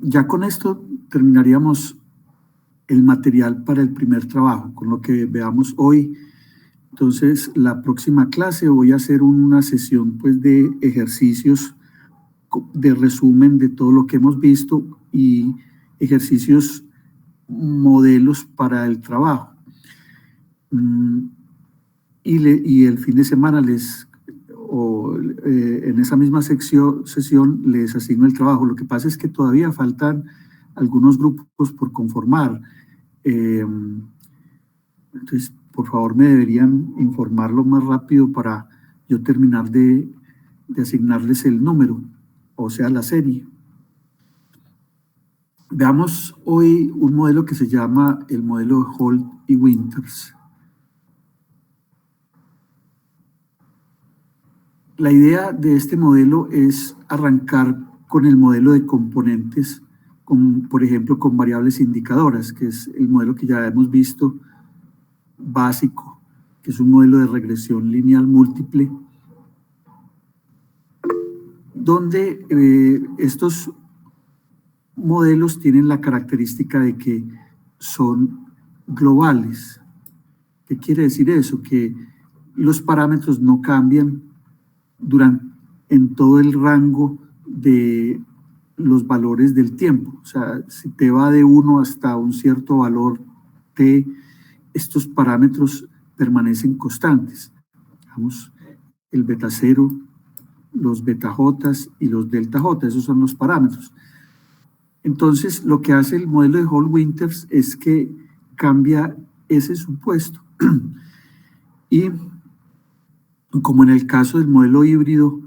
Ya con esto terminaríamos el material para el primer trabajo, con lo que veamos hoy. Entonces, la próxima clase voy a hacer una sesión pues, de ejercicios de resumen de todo lo que hemos visto y ejercicios modelos para el trabajo. Y el fin de semana en esa misma sesión les asigno el trabajo. Lo que pasa es que todavía faltan algunos grupos por conformar. Entonces, por favor, me deberían informar lo más rápido para yo terminar de asignarles el número, o sea, la serie. Veamos hoy un modelo que se llama el modelo de Holt y Winters. La idea de este modelo es arrancar con el modelo de componentes, por ejemplo, con variables indicadoras, que es el modelo que ya hemos visto básico, que es un modelo de regresión lineal múltiple, donde estos modelos tienen la característica de que son globales. ¿Qué quiere decir eso? Que los parámetros no cambian en todo el rango de los valores del tiempo. O sea, si te va de 1 hasta un cierto valor t, estos parámetros permanecen constantes. Vamos, el beta 0, los beta j y los delta j, esos son los parámetros. Entonces, lo que hace el modelo de Holt-Winters es que cambia ese supuesto. Y como en el caso del modelo híbrido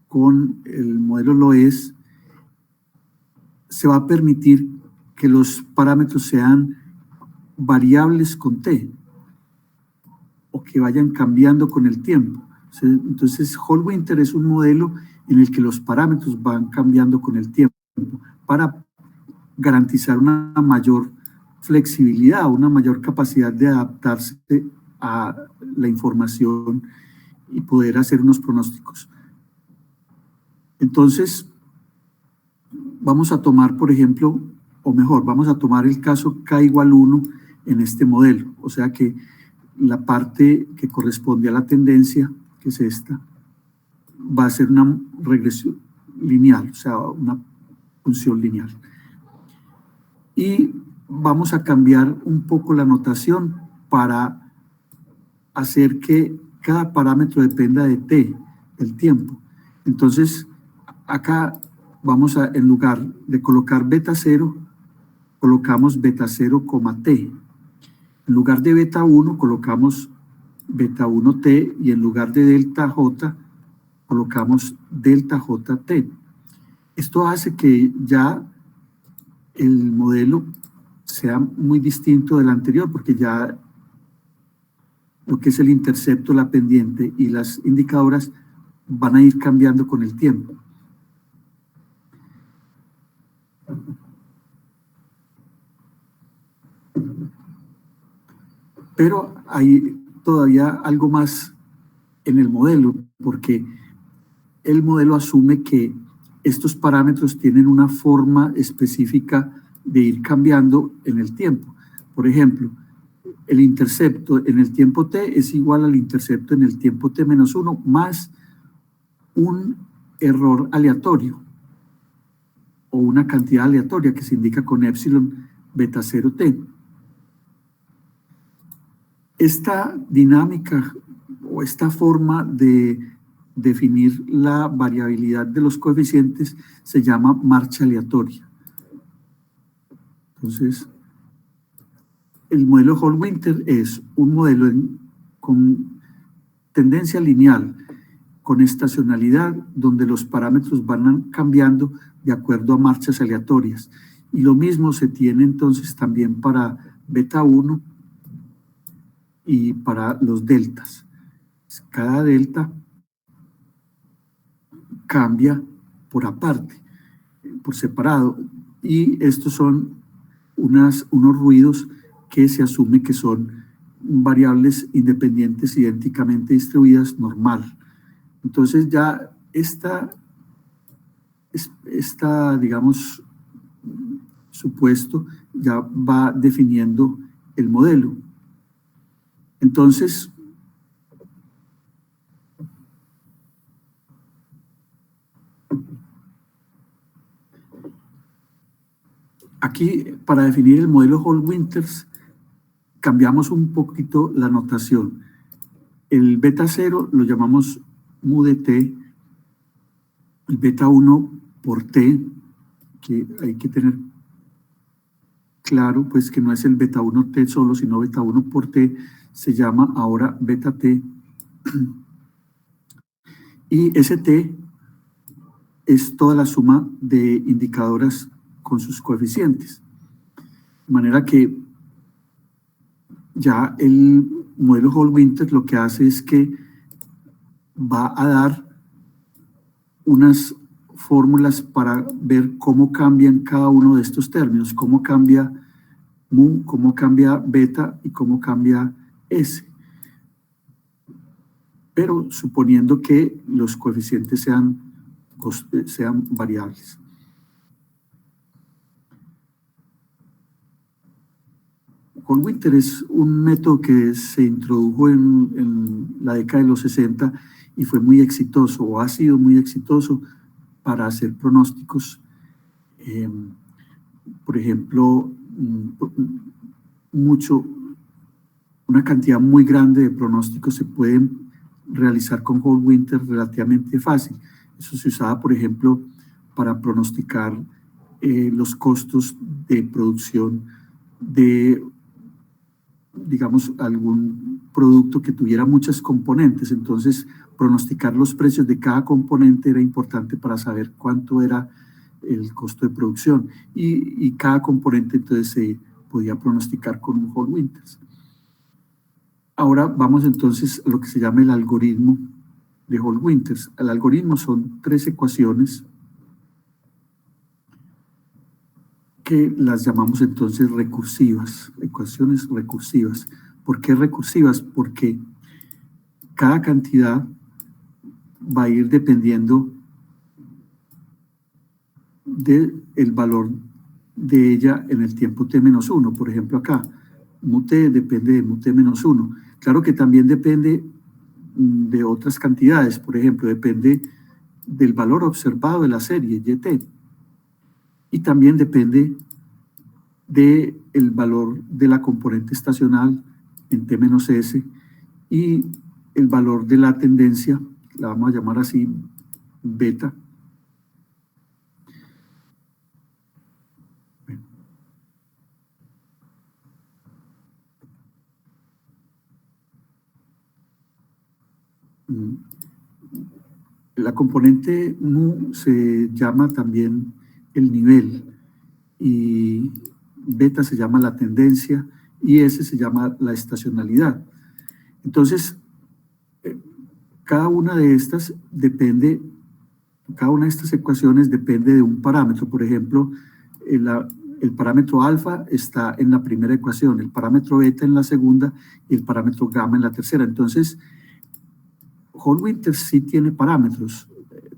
con el modelo LOES, se va a permitir que los parámetros sean variables con t o que vayan cambiando con el tiempo. Entonces, Holt-Winters es un modelo en el que los parámetros van cambiando con el tiempo para garantizar una mayor flexibilidad, una mayor capacidad de adaptarse a la información y poder hacer unos pronósticos. Entonces, vamos a tomar, por ejemplo, o mejor, vamos a tomar el caso k igual 1 en este modelo. O sea que la parte que corresponde a la tendencia, que es esta, va a ser una regresión lineal, o sea, una función lineal. Y vamos a cambiar un poco la notación para hacer que cada parámetro dependa de t, del tiempo. Entonces, acá vamos a, en lugar de colocar beta 0, colocamos beta 0, t. En lugar de beta 1, colocamos beta 1t y en lugar de delta j, colocamos delta jt. Esto hace que ya el modelo sea muy distinto del anterior, porque ya lo que es el intercepto, la pendiente y las indicadoras van a ir cambiando con el tiempo. Pero hay todavía algo más en el modelo, porque el modelo asume que estos parámetros tienen una forma específica de ir cambiando en el tiempo. Por ejemplo, el intercepto en el tiempo t es igual al intercepto en el tiempo t menos 1 más un error aleatorio o una cantidad aleatoria que se indica con epsilon beta 0t. Esta dinámica o esta forma de definir la variabilidad de los coeficientes se llama marcha aleatoria. Entonces, el modelo Holt-Winters es un modelo con tendencia lineal, con estacionalidad, donde los parámetros van cambiando de acuerdo a marchas aleatorias. Y lo mismo se tiene entonces también para beta 1 y para los deltas. Cada delta cambia por aparte, por separado, y estos son unos ruidos que se asume que son variables independientes idénticamente distribuidas normal. Entonces ya esta digamos, supuesto ya va definiendo el modelo. Entonces, aquí, para definir el modelo Hall-Winters, cambiamos un poquito la notación. El beta 0 lo llamamos mu de t, el beta 1 por t, que hay que tener claro, pues que no es el beta 1 t solo, sino beta 1 por t, se llama ahora beta t. Y ese t es toda la suma de indicadoras con sus coeficientes. De manera que ya el modelo Hall-Winters lo que hace es que va a dar unas fórmulas para ver cómo cambian cada uno de estos términos, cómo cambia mu, cómo cambia beta y cómo cambia S. Pero suponiendo que los coeficientes sean variables. Hall-Winters es un método que se introdujo en la década de los 60 y fue muy exitoso, o ha sido muy exitoso para hacer pronósticos. Por ejemplo, una cantidad muy grande de pronósticos se pueden realizar con Hall-Winters relativamente fácil. Eso se usaba, por ejemplo, para pronosticar los costos de producción de, digamos, algún producto que tuviera muchas componentes. Entonces, pronosticar los precios de cada componente era importante para saber cuánto era el costo de producción. Y cada componente entonces se podía pronosticar con un Hall-Winters. Ahora vamos entonces a lo que se llama el algoritmo de Hall-Winters. El algoritmo son 3 ecuaciones que las llamamos entonces recursivas, ecuaciones recursivas. ¿Por qué recursivas? Porque cada cantidad va a ir dependiendo del valor de ella en el tiempo t-1. Por ejemplo, acá, mu t depende de mu t-1. Claro que también depende de otras cantidades. Por ejemplo, depende del valor observado de la serie, yt. Y también depende del valor de la componente estacional en t-s y el valor de la tendencia, la vamos a llamar así, beta. La componente mu se llama también el nivel y beta se llama la tendencia y S se llama la estacionalidad. Entonces, cada una de estas ecuaciones depende de un parámetro. Por ejemplo, el parámetro alfa está en la primera ecuación, el parámetro beta en la segunda y el parámetro gamma en la tercera. Entonces, Hall-Winters sí tiene parámetros,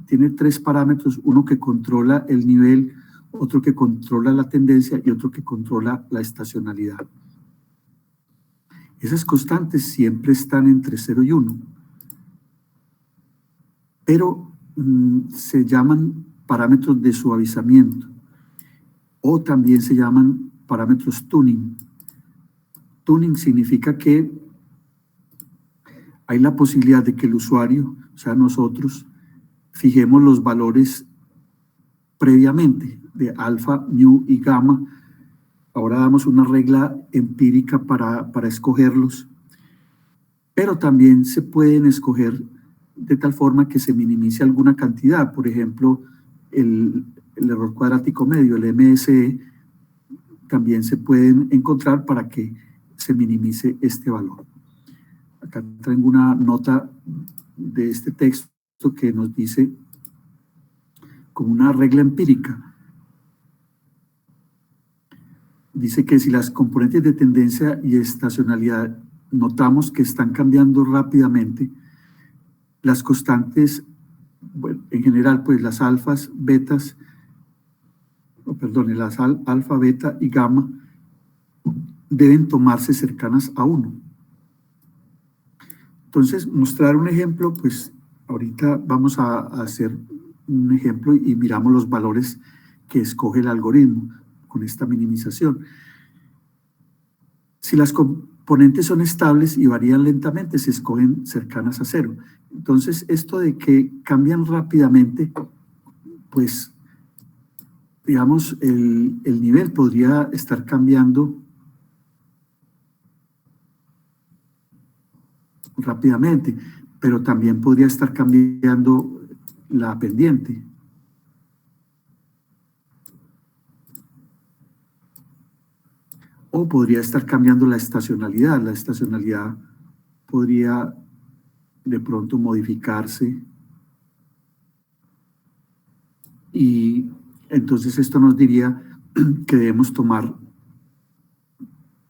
tiene 3 parámetros, uno que controla el nivel, otro que controla la tendencia y otro que controla la estacionalidad. Esas constantes siempre están entre 0 y 1, pero se llaman parámetros de suavizamiento o también se llaman parámetros tuning. Tuning significa que hay la posibilidad de que el usuario, o sea, nosotros, fijemos los valores previamente de alfa, mu y gamma. Ahora damos una regla empírica para escogerlos, pero también se pueden escoger de tal forma que se minimice alguna cantidad. Por ejemplo, el error cuadrático medio, el MSE, también se pueden encontrar para que se minimice este valor. Acá traigo una nota de este texto que nos dice como una regla empírica. Dice que si las componentes de tendencia y estacionalidad notamos que están cambiando rápidamente, las constantes, bueno, en general, pues las alfas, betas, las alfa, beta y gamma deben tomarse cercanas a 1. Entonces, mostrar un ejemplo, pues ahorita vamos a hacer un ejemplo y miramos los valores que escoge el algoritmo con esta minimización. Si las componentes son estables y varían lentamente, se escogen cercanas a 0. Entonces, esto de que cambian rápidamente, pues, digamos, el nivel podría estar cambiando rápidamente, pero también podría estar cambiando la pendiente. O podría estar cambiando la estacionalidad. La estacionalidad podría de pronto modificarse. Y entonces esto nos diría que debemos tomar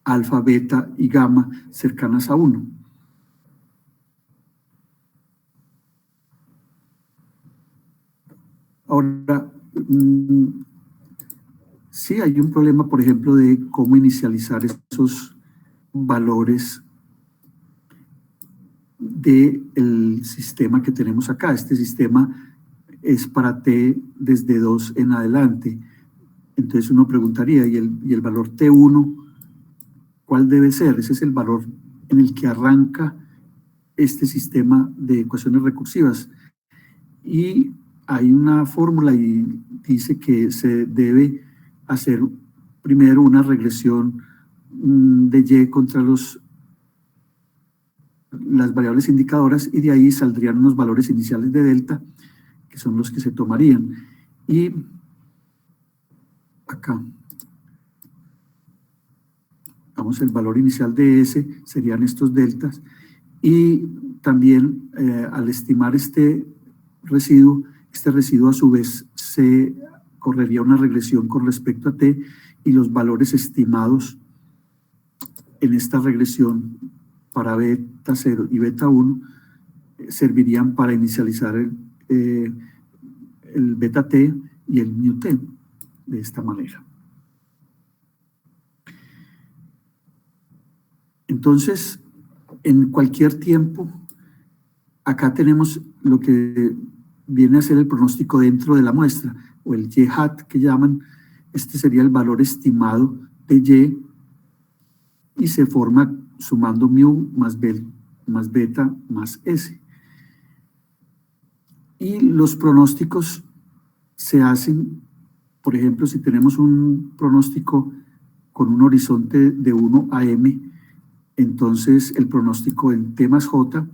alfa, beta y gamma cercanas a 1. Ahora, sí hay un problema, por ejemplo, de cómo inicializar esos valores del sistema que tenemos acá. Este sistema es para t desde 2 en adelante. Entonces uno preguntaría, ¿y el valor t1 cuál debe ser? Ese es el valor en el que arranca este sistema de ecuaciones recursivas. Y hay una fórmula y dice que se debe hacer primero una regresión de y contra las variables indicadoras, y de ahí saldrían unos valores iniciales de delta, que son los que se tomarían. Y acá, vamos, el valor inicial de S serían estos deltas, y también al estimar este residuo a su vez se correría una regresión con respecto a t, y los valores estimados en esta regresión para beta 0 y beta 1 servirían para inicializar el beta t y el mu t de esta manera. Entonces, en cualquier tiempo, acá tenemos lo que viene a ser el pronóstico dentro de la muestra, o el y hat que llaman. Este sería el valor estimado de y se forma sumando mu más beta más s. Y los pronósticos se hacen, por ejemplo, si tenemos un pronóstico con un horizonte de 1 a m, entonces el pronóstico en t más j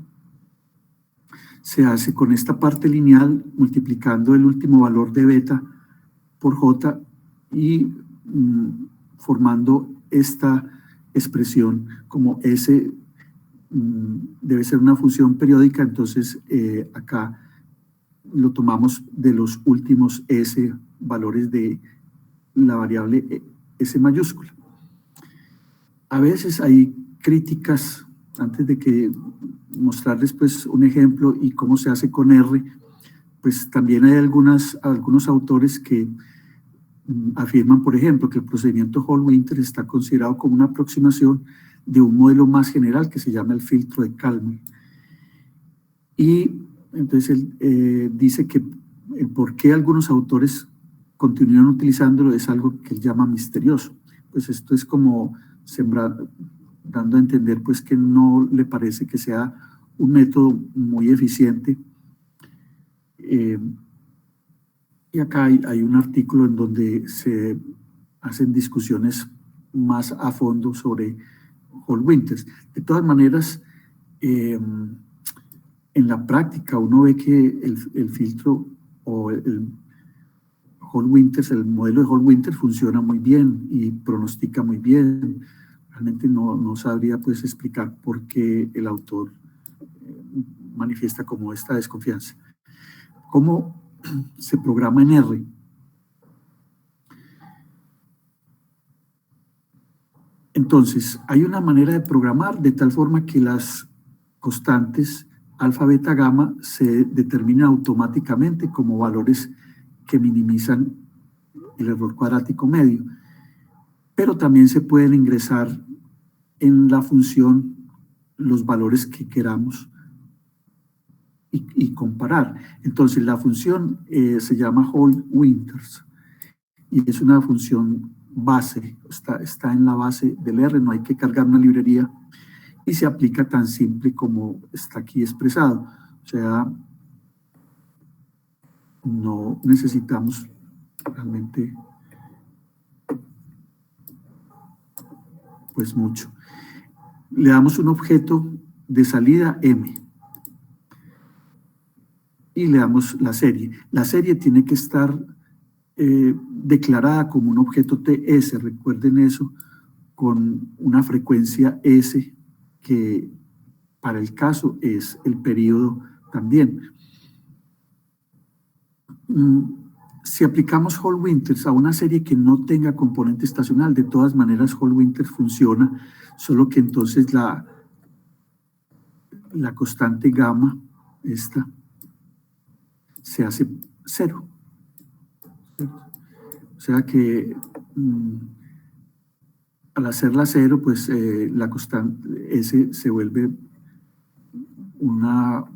se hace con esta parte lineal multiplicando el último valor de beta por j y formando esta expresión como S debe ser una función periódica. Entonces acá lo tomamos de los últimos S valores de la variable S mayúscula. A veces hay críticas, antes de que mostrarles pues un ejemplo y cómo se hace con R, pues también hay algunos autores que afirman, por ejemplo, que el procedimiento Hall-Winter está considerado como una aproximación de un modelo más general que se llama el filtro de Kalman. Y entonces él dice que el por qué algunos autores continúan utilizándolo es algo que él llama misterioso. Pues esto es como dando a entender pues que no le parece que sea un método muy eficiente. Y acá hay un artículo en donde se hacen discusiones más a fondo sobre Hall-Winters. De todas maneras, en la práctica uno ve que el filtro o el Hall-Winters, el modelo de Hall-Winters funciona muy bien y pronostica muy bien. Realmente no sabría pues explicar por qué el autor manifiesta como esta desconfianza. ¿Cómo se programa en R? Entonces, hay una manera de programar de tal forma que las constantes alfa, beta, gamma se determinan automáticamente como valores que minimizan el error cuadrático medio. Pero también se pueden ingresar en la función los valores que queramos y comparar. Entonces la función se llama Hall-Winters y es una función base, está en la base del R, no hay que cargar una librería y se aplica tan simple como está aquí expresado. O sea, no necesitamos realmente pues mucho. Le damos un objeto de salida M y le damos la serie. La serie tiene que estar declarada como un objeto TS, recuerden eso, con una frecuencia S que para el caso es el periodo también. Si aplicamos Hall-Winters a una serie que no tenga componente estacional, de todas maneras Hall-Winters funciona, solo que entonces la constante gamma, esta, se hace 0. O sea que al hacerla 0, pues la constante S se vuelve una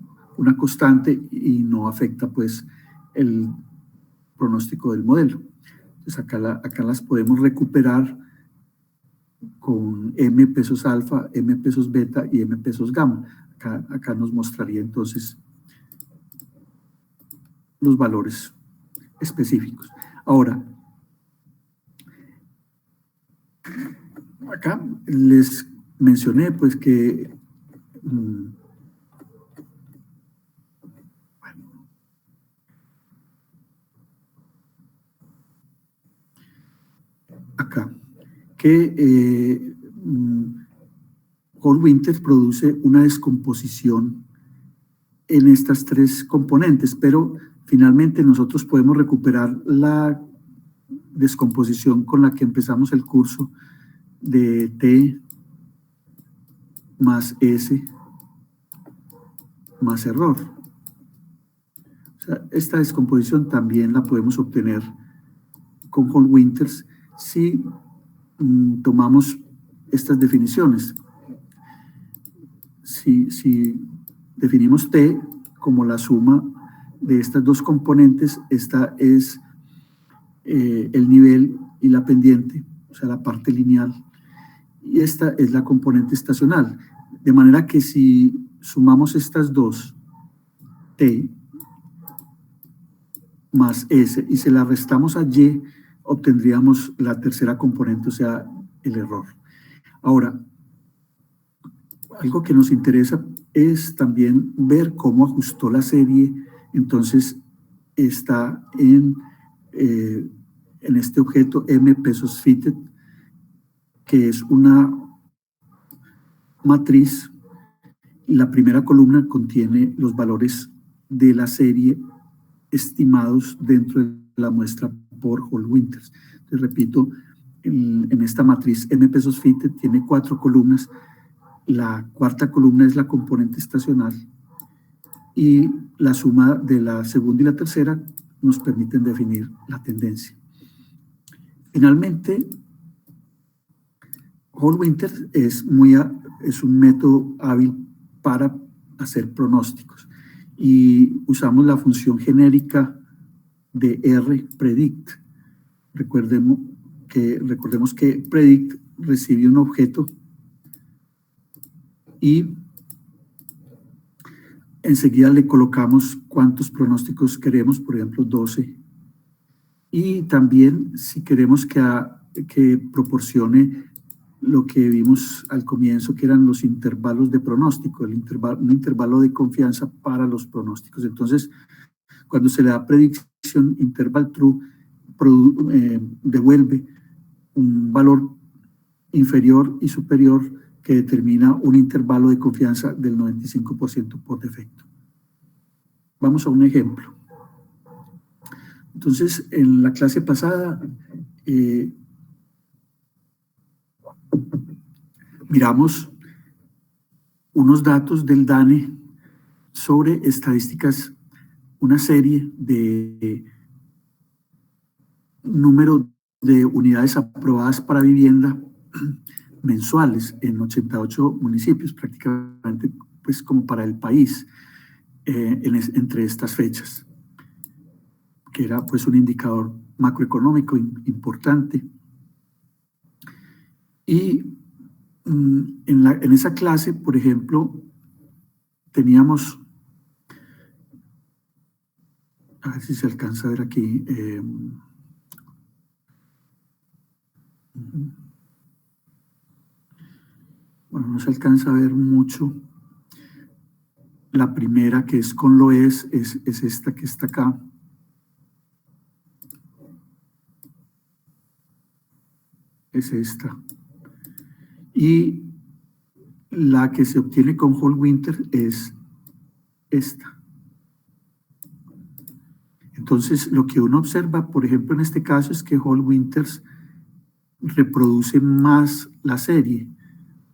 constante y no afecta pues el pronóstico del modelo. Entonces acá las podemos recuperar con M pesos alfa, M pesos beta y M pesos gamma. Acá nos mostraría entonces los valores específicos. Ahora, acá les mencioné pues que acá, que Hall-Winters produce una descomposición en estas tres componentes, pero finalmente nosotros podemos recuperar la descomposición con la que empezamos el curso de T más S más error. O sea, esta descomposición también la podemos obtener con Hall-Winters si tomamos estas definiciones. Si definimos T como la suma de estas dos componentes, esta es el nivel y la pendiente, o sea, la parte lineal, y esta es la componente estacional. De manera que si sumamos estas dos, T más S, y se la restamos a Y, obtendríamos la tercera componente, o sea, el error. Ahora, algo que nos interesa es también ver cómo ajustó la serie. Entonces, está en este objeto M pesos fitted, que es una matriz. La primera columna contiene los valores de la serie estimados dentro de la muestra por Hall-Winters. Entonces, repito, en esta matriz M pesos fitted tiene 4 columnas. La cuarta columna es la componente estacional y la suma de la segunda y la tercera nos permiten definir la tendencia. Finalmente, Hall-Winters es un método hábil para hacer pronósticos y usamos la función genérica de R predict. Recordemos que predict recibe un objeto y enseguida le colocamos cuántos pronósticos queremos, por ejemplo 12, y también si queremos que proporcione lo que vimos al comienzo, que eran los intervalos de pronóstico, un intervalo de confianza para los pronósticos. Entonces, cuando se le da predicción interval true, devuelve un valor inferior y superior que determina un intervalo de confianza del 95% por defecto. Vamos a un ejemplo. Entonces, en la clase pasada miramos unos datos del DANE sobre estadísticas, una serie de número de unidades aprobadas para vivienda mensuales en 88 municipios, prácticamente pues como para el país, entre estas fechas, que era pues un indicador macroeconómico importante. Y en esa clase, por ejemplo, teníamos, a ver si se alcanza a ver aquí, bueno, no se alcanza a ver mucho. La primera, que es con LOES, es esta que está acá. Es esta. Y la que se obtiene con Whole Winter es esta. Entonces, lo que uno observa, por ejemplo, en este caso, es que Whole Winters reproduce más la serie.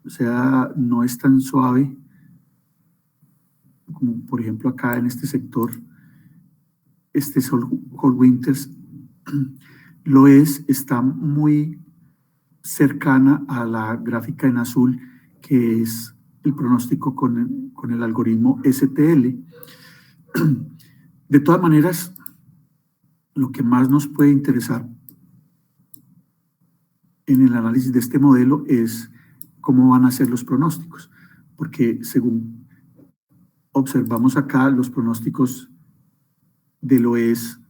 O sea, no es tan suave como, por ejemplo, acá en este sector. Este es Whole Winters. Lo está muy cercana a la gráfica en azul, que es el pronóstico con el algoritmo STL. De todas maneras, lo que más nos puede interesar en el análisis de este modelo es cómo van a ser los pronósticos, porque según observamos acá, los pronósticos de LOES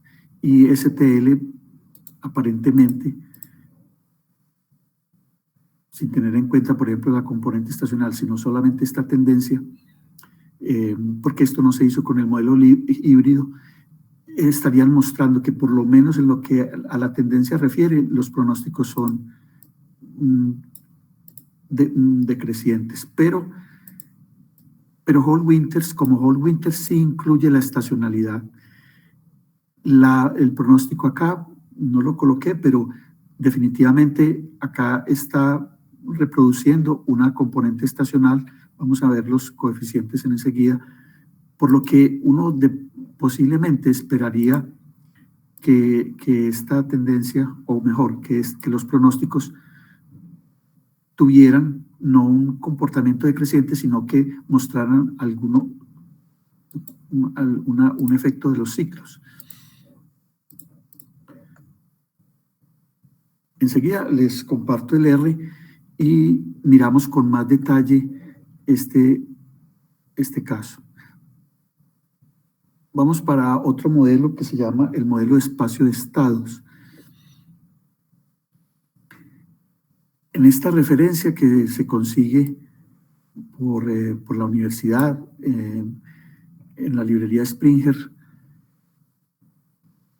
y STL aparentemente, sin tener en cuenta, por ejemplo, la componente estacional, sino solamente esta tendencia, porque esto no se hizo con el modelo híbrido, estarían mostrando que por lo menos en lo que a la tendencia refiere, los pronósticos son decrecientes. Pero Whole Winters, como Whole Winters sí incluye la estacionalidad, el pronóstico acá no lo coloqué, pero definitivamente acá está reproduciendo una componente estacional. Vamos a ver los coeficientes enseguida, por lo que uno posiblemente esperaría que esta tendencia, o mejor, que los pronósticos tuvieran no un comportamiento decreciente, sino que mostraran un efecto de los ciclos. Enseguida les comparto el R y miramos con más detalle este caso. Vamos para otro modelo que se llama el modelo de espacio de estados. En esta referencia que se consigue por la universidad, en la librería Springer,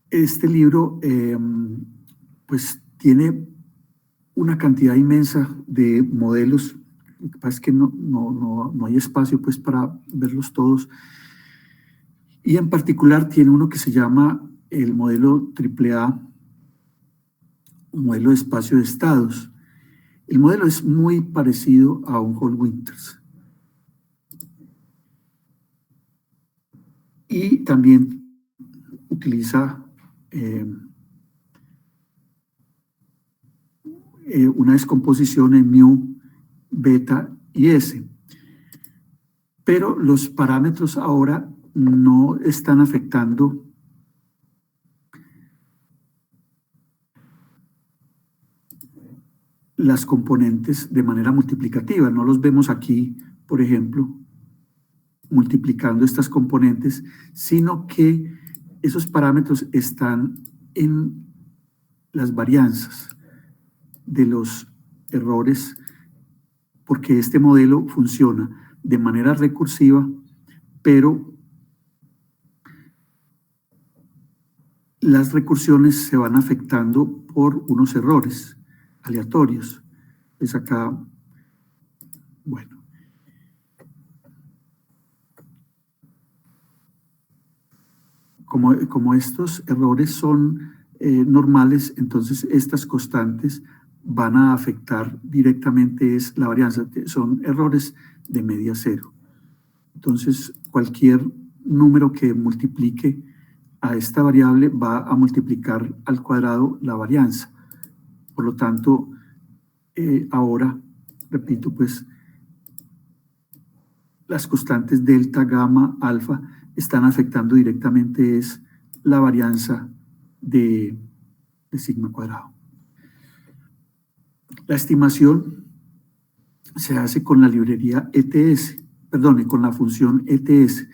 este libro pues tiene una cantidad inmensa de modelos. Lo que pasa es que no hay espacio pues para verlos todos. Y en particular tiene uno que se llama el modelo AAA, modelo de espacio de estados. El modelo es muy parecido a un Whole Winters. Y también utiliza una descomposición en mu, beta y S. Pero los parámetros ahora no están afectando las componentes de manera multiplicativa. No los vemos aquí, por ejemplo, multiplicando estas componentes, sino que esos parámetros están en las varianzas de los errores, porque este modelo funciona de manera recursiva, pero las recursiones se van afectando por unos errores aleatorios. Es acá, bueno. Como estos errores son normales, entonces estas constantes van a afectar directamente la varianza. Son errores de media cero. Entonces, cualquier número que multiplique a esta variable va a multiplicar al cuadrado la varianza. Por lo tanto, ahora, repito, pues, las constantes delta, gamma, alfa están afectando directamente es la varianza de sigma cuadrado. La estimación se hace con la librería ETS, con la función ETS.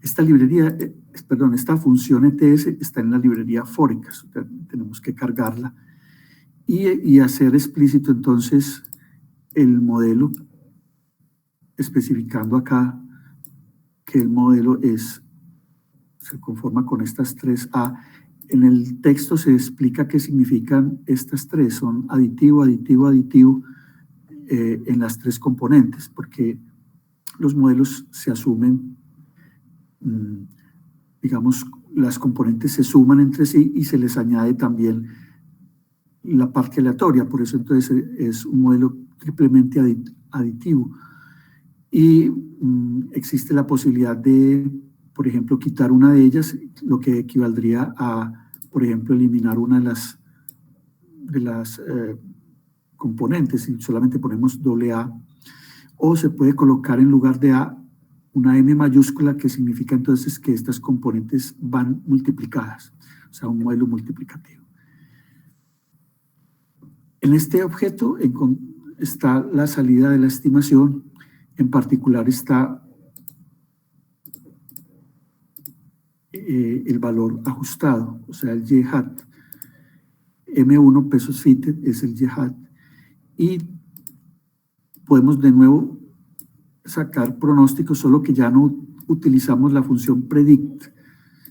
Esta función ETS está en la librería Forecast, tenemos que cargarla y hacer explícito entonces el modelo, especificando acá que el modelo se conforma con estas tres A. En el texto se explica qué significan estas tres, son aditivo, aditivo, aditivo en las tres componentes, porque los modelos se asumen, digamos, las componentes se suman entre sí y se les añade también la parte aleatoria, por eso entonces es un modelo triplemente aditivo. Y existe la posibilidad de, por ejemplo, quitar una de ellas, lo que equivaldría a, por ejemplo, eliminar una de las componentes y solamente ponemos AA, o se puede colocar en lugar de A una M mayúscula, que significa entonces que estas componentes van multiplicadas, o sea, un modelo multiplicativo. En este objeto está la salida de la estimación, en particular está el valor ajustado, o sea, el Y-hat. M1 pesos fitted es el Y-hat. Y podemos de nuevo sacar pronósticos, solo que ya no utilizamos la función predict,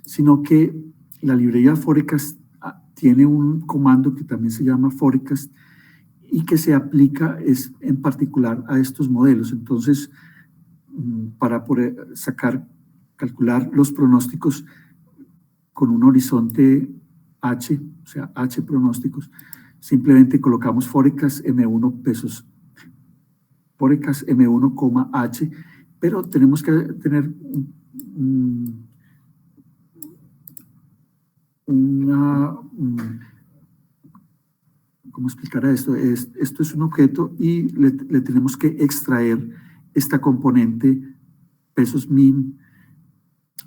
sino que la librería Forecast tiene un comando que también se llama Forecast y que se aplica en particular a estos modelos. Entonces, para poder calcular los pronósticos con un horizonte H, o sea, H pronósticos, simplemente colocamos Forecast M1 pesos, Forecast M1, H, pero tenemos que tener ¿cómo explicar esto? Esto es un objeto y le tenemos que extraer esta componente pesos min,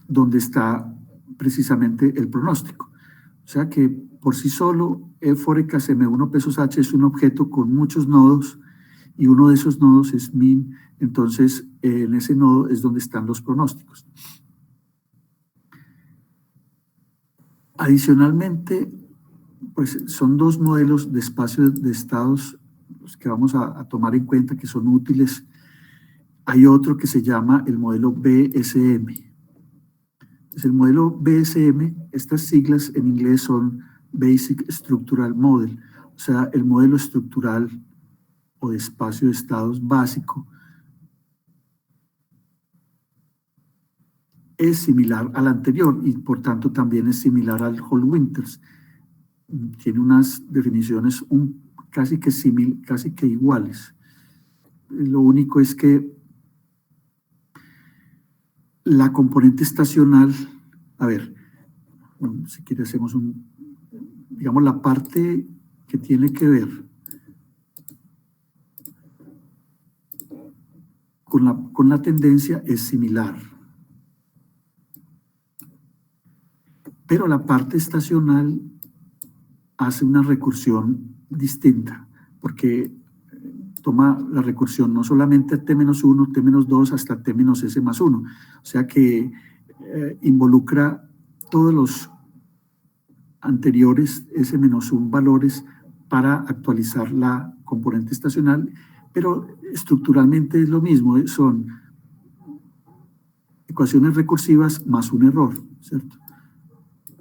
donde está precisamente el pronóstico. O sea que por sí solo Forecast M1 pesos H es un objeto con muchos nodos y uno de esos nodos es min, entonces en ese nodo es donde están los pronósticos. Adicionalmente, pues son dos modelos de espacio de estados los que vamos a tomar en cuenta que son útiles. Hay otro que se llama el modelo BSM. Entonces, el modelo BSM, estas siglas en inglés son Basic Structural Model, o sea, el modelo estructural o de espacio de estados básico. Es similar al anterior y por tanto también es similar al Hall-Winters. Tiene unas definiciones casi que iguales. Lo único es que la componente estacional, bueno, si quiere hacemos digamos la parte que tiene que ver con la tendencia es similar. Pero la parte estacional hace una recursión distinta, porque toma la recursión no solamente a T-1, T-2, hasta T-S+1. O sea que involucra todos los anteriores S-1 valores para actualizar la componente estacional, pero estructuralmente es lo mismo, son ecuaciones recursivas más un error, ¿cierto?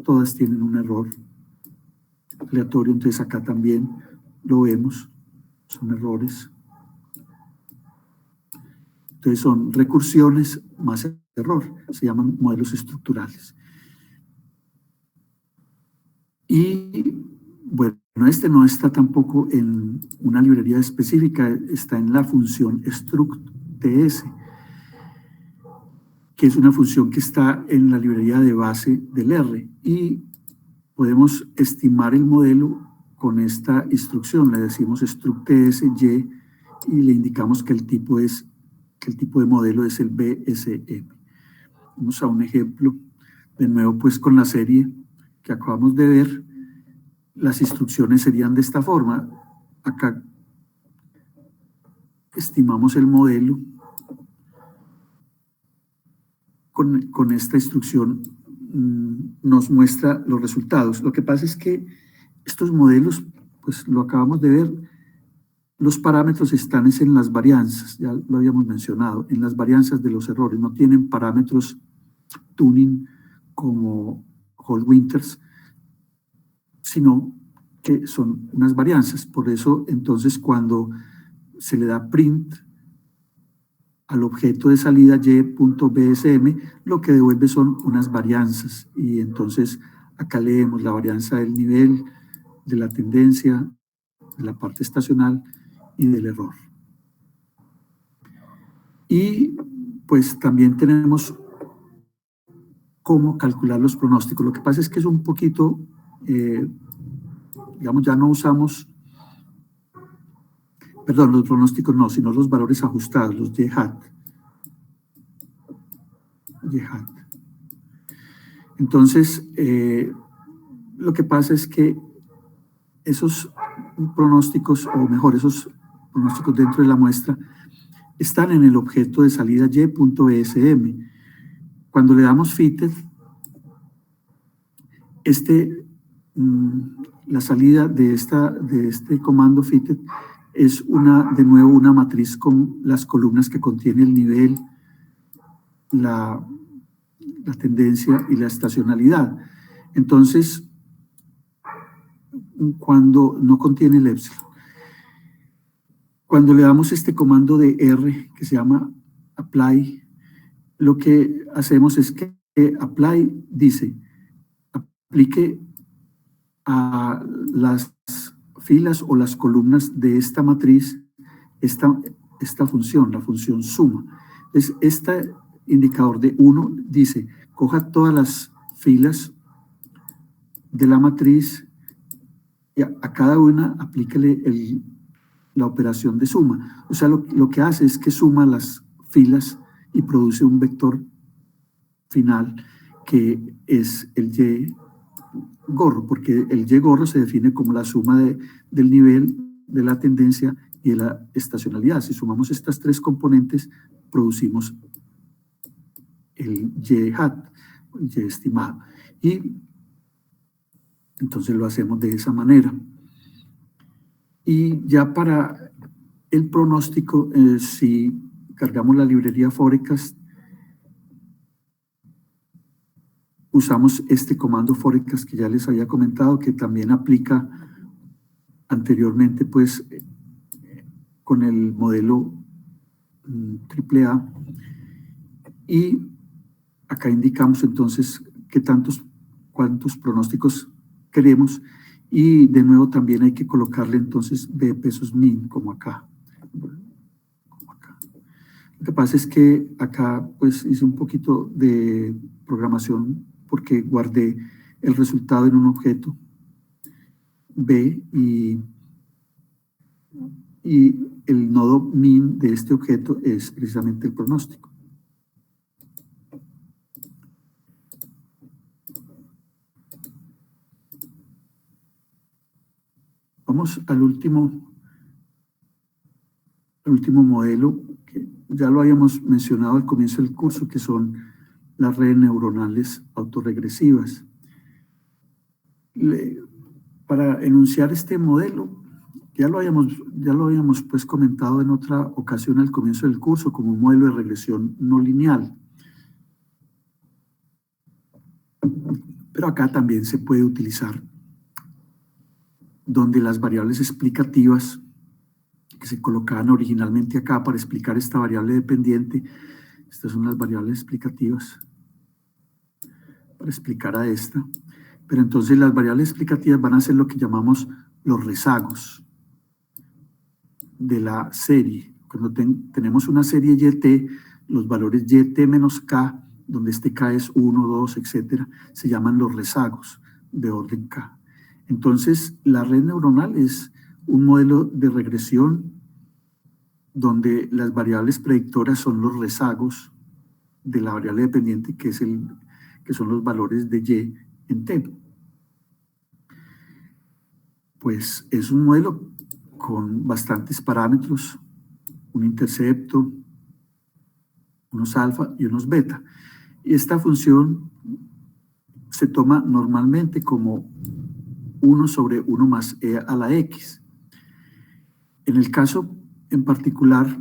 Todas tienen un error aleatorio, entonces acá también lo vemos, son errores. Entonces son recursiones más error, se llaman modelos estructurales. Y bueno, este no está tampoco en una librería específica, está en la función struct.ts, que es una función que está en la librería de base del R, y podemos estimar el modelo con esta instrucción. Le decimos struct y le indicamos que el tipo de modelo es el BSM. Vamos a un ejemplo, de nuevo pues con la serie que acabamos de ver. Las instrucciones serían de esta forma. Acá estimamos el modelo con esta instrucción, nos muestra los resultados. Lo que pasa es que estos modelos, pues lo acabamos de ver, los parámetros están en las varianzas, ya lo habíamos mencionado, en las varianzas de los errores. No tienen parámetros tuning como Hall Winters, sino que son unas varianzas. Por eso, entonces, cuando se le da print al objeto de salida y.bsm, lo que devuelve son unas varianzas. Y entonces acá leemos la varianza del nivel, de la tendencia, de la parte estacional y del error. Y pues también tenemos cómo calcular los pronósticos. Lo que pasa es que es un poquito, digamos, ya no usamos, perdón, los pronósticos no, sino los valores ajustados, los y-hat. Entonces, lo que pasa es que esos pronósticos, o mejor, esos pronósticos dentro de la muestra, están en el objeto de salida y.bsm. Cuando le damos fitted, la salida de este comando fitted es de nuevo una matriz con las columnas que contiene el nivel, la tendencia y la estacionalidad. Entonces, cuando no contiene el epsilon, cuando le damos este comando de R que se llama apply, lo que hacemos es que apply dice, aplique a las filas o las columnas de esta matriz esta función, la función suma. Entonces, este indicador de 1 dice, coja todas las filas de la matriz y a cada una aplíquele la operación de suma. O sea, lo que hace es que suma las filas y produce un vector final que es el Y gorro, porque el Y gorro se define como la suma del nivel, de la tendencia y de la estacionalidad. Si sumamos estas tres componentes, producimos el Y-hat, el Y estimado. Y entonces lo hacemos de esa manera. Y ya para el pronóstico, si cargamos la librería Forecast, usamos este comando Forecast que ya les había comentado, que también aplica anteriormente pues con el modelo AAA. Y acá indicamos entonces cuántos pronósticos queremos, y de nuevo también hay que colocarle entonces B pesos min, como acá. Lo que pasa es que acá pues hice un poquito de programación porque guardé el resultado en un objeto B y el nodo min de este objeto es precisamente el pronóstico. Vamos al último modelo, que ya lo habíamos mencionado al comienzo del curso, que son las redes neuronales autorregresivas. Para enunciar este modelo, ya lo habíamos pues comentado en otra ocasión al comienzo del curso como un modelo de regresión no lineal. Pero acá también se puede utilizar, donde las variables explicativas que se colocaban originalmente acá para explicar esta variable dependiente, estas son las variables explicativas para explicar a esta, pero entonces las variables explicativas van a ser lo que llamamos los rezagos de la serie. Cuando tenemos una serie YT, los valores YT menos K donde este K es 1, 2, etcétera, se llaman los rezagos de orden K. Entonces, la red neuronal es un modelo de regresión donde las variables predictoras son los rezagos de la variable dependiente, que son los valores de Y en T. Pues es un modelo con bastantes parámetros, un intercepto, unos alfa y unos beta. Y esta función se toma normalmente como 1 sobre 1 más e a la x. En el caso en particular,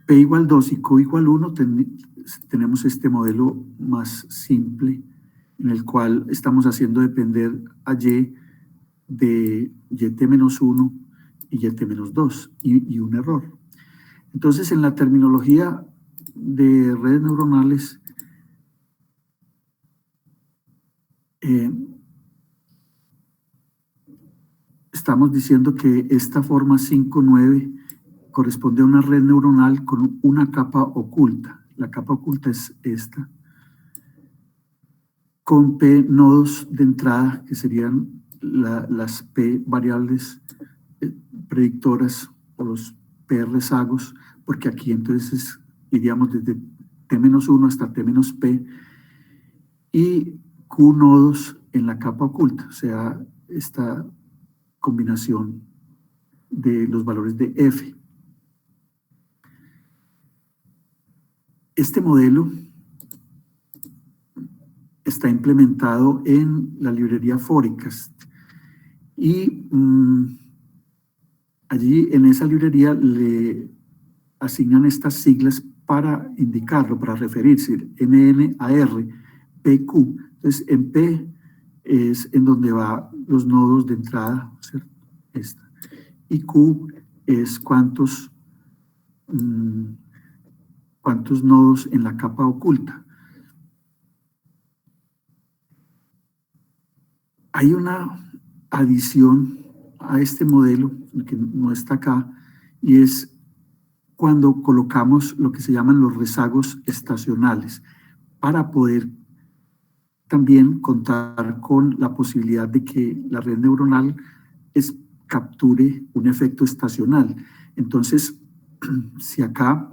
p igual 2 y q igual 1, tenemos este modelo más simple en el cual estamos haciendo depender a y de yt-1 y yt-2 y un error. Entonces, en la terminología de redes neuronales, estamos diciendo que esta forma 5,9 corresponde a una red neuronal con una capa oculta. La capa oculta es esta, con P nodos de entrada, que serían las P variables predictoras o los P rezagos, porque aquí entonces iríamos desde T-1 hasta T-P, y Q nodos en la capa oculta, o sea, esta combinación de los valores de F. Este modelo está implementado en la librería Forecast y allí en esa librería le asignan estas siglas para indicarlo, para referirse, NNAR, PQ. Entonces, en P es en donde van los nodos de entrada, ¿cierto? Esta. Y Q es cuántos nodos en la capa oculta. Hay una adición a este modelo, que no está acá, y es cuando colocamos lo que se llaman los rezagos estacionales, para poder también contar con la posibilidad de que la red neuronal capture un efecto estacional. Entonces, si acá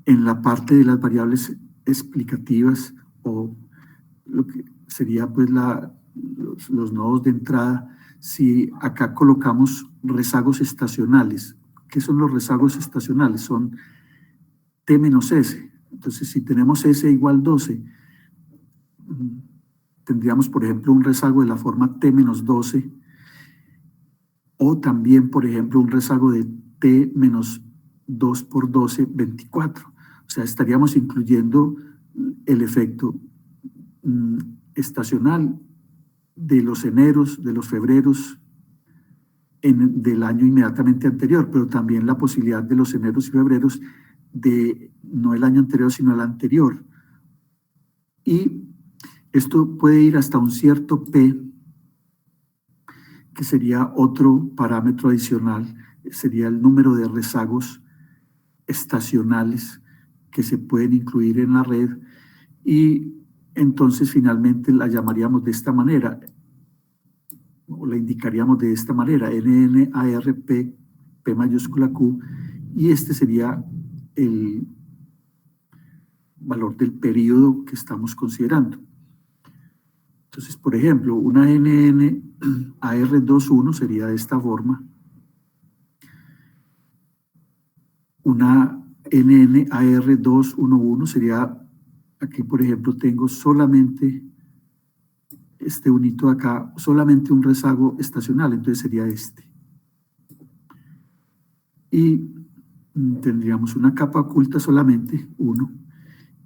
en la parte de las variables explicativas o lo que sería pues los nodos de entrada, si acá colocamos rezagos estacionales. ¿Qué son los rezagos estacionales? Son T-S. Entonces, si tenemos S igual 12, tendríamos, por ejemplo, un rezago de la forma T-12, o también, por ejemplo, un rezago de T-2 por 12, 24. O sea, estaríamos incluyendo el efecto estacional de los eneros, de los febreros del año inmediatamente anterior, pero también la posibilidad de los eneros y febreros de no el año anterior, sino el anterior. Y esto puede ir hasta un cierto P, que sería otro parámetro adicional, sería el número de rezagos estacionales que se pueden incluir en la red, y entonces finalmente la llamaríamos de esta manera, o la indicaríamos de esta manera, NNARP, P mayúscula Q, y este sería el valor del periodo que estamos considerando. Entonces, por ejemplo, una NNAR21 sería de esta forma, una NNAR211 sería, aquí por ejemplo tengo solamente este unito de acá, solamente un rezago estacional, entonces sería este. Y tendríamos una capa oculta solamente, 1,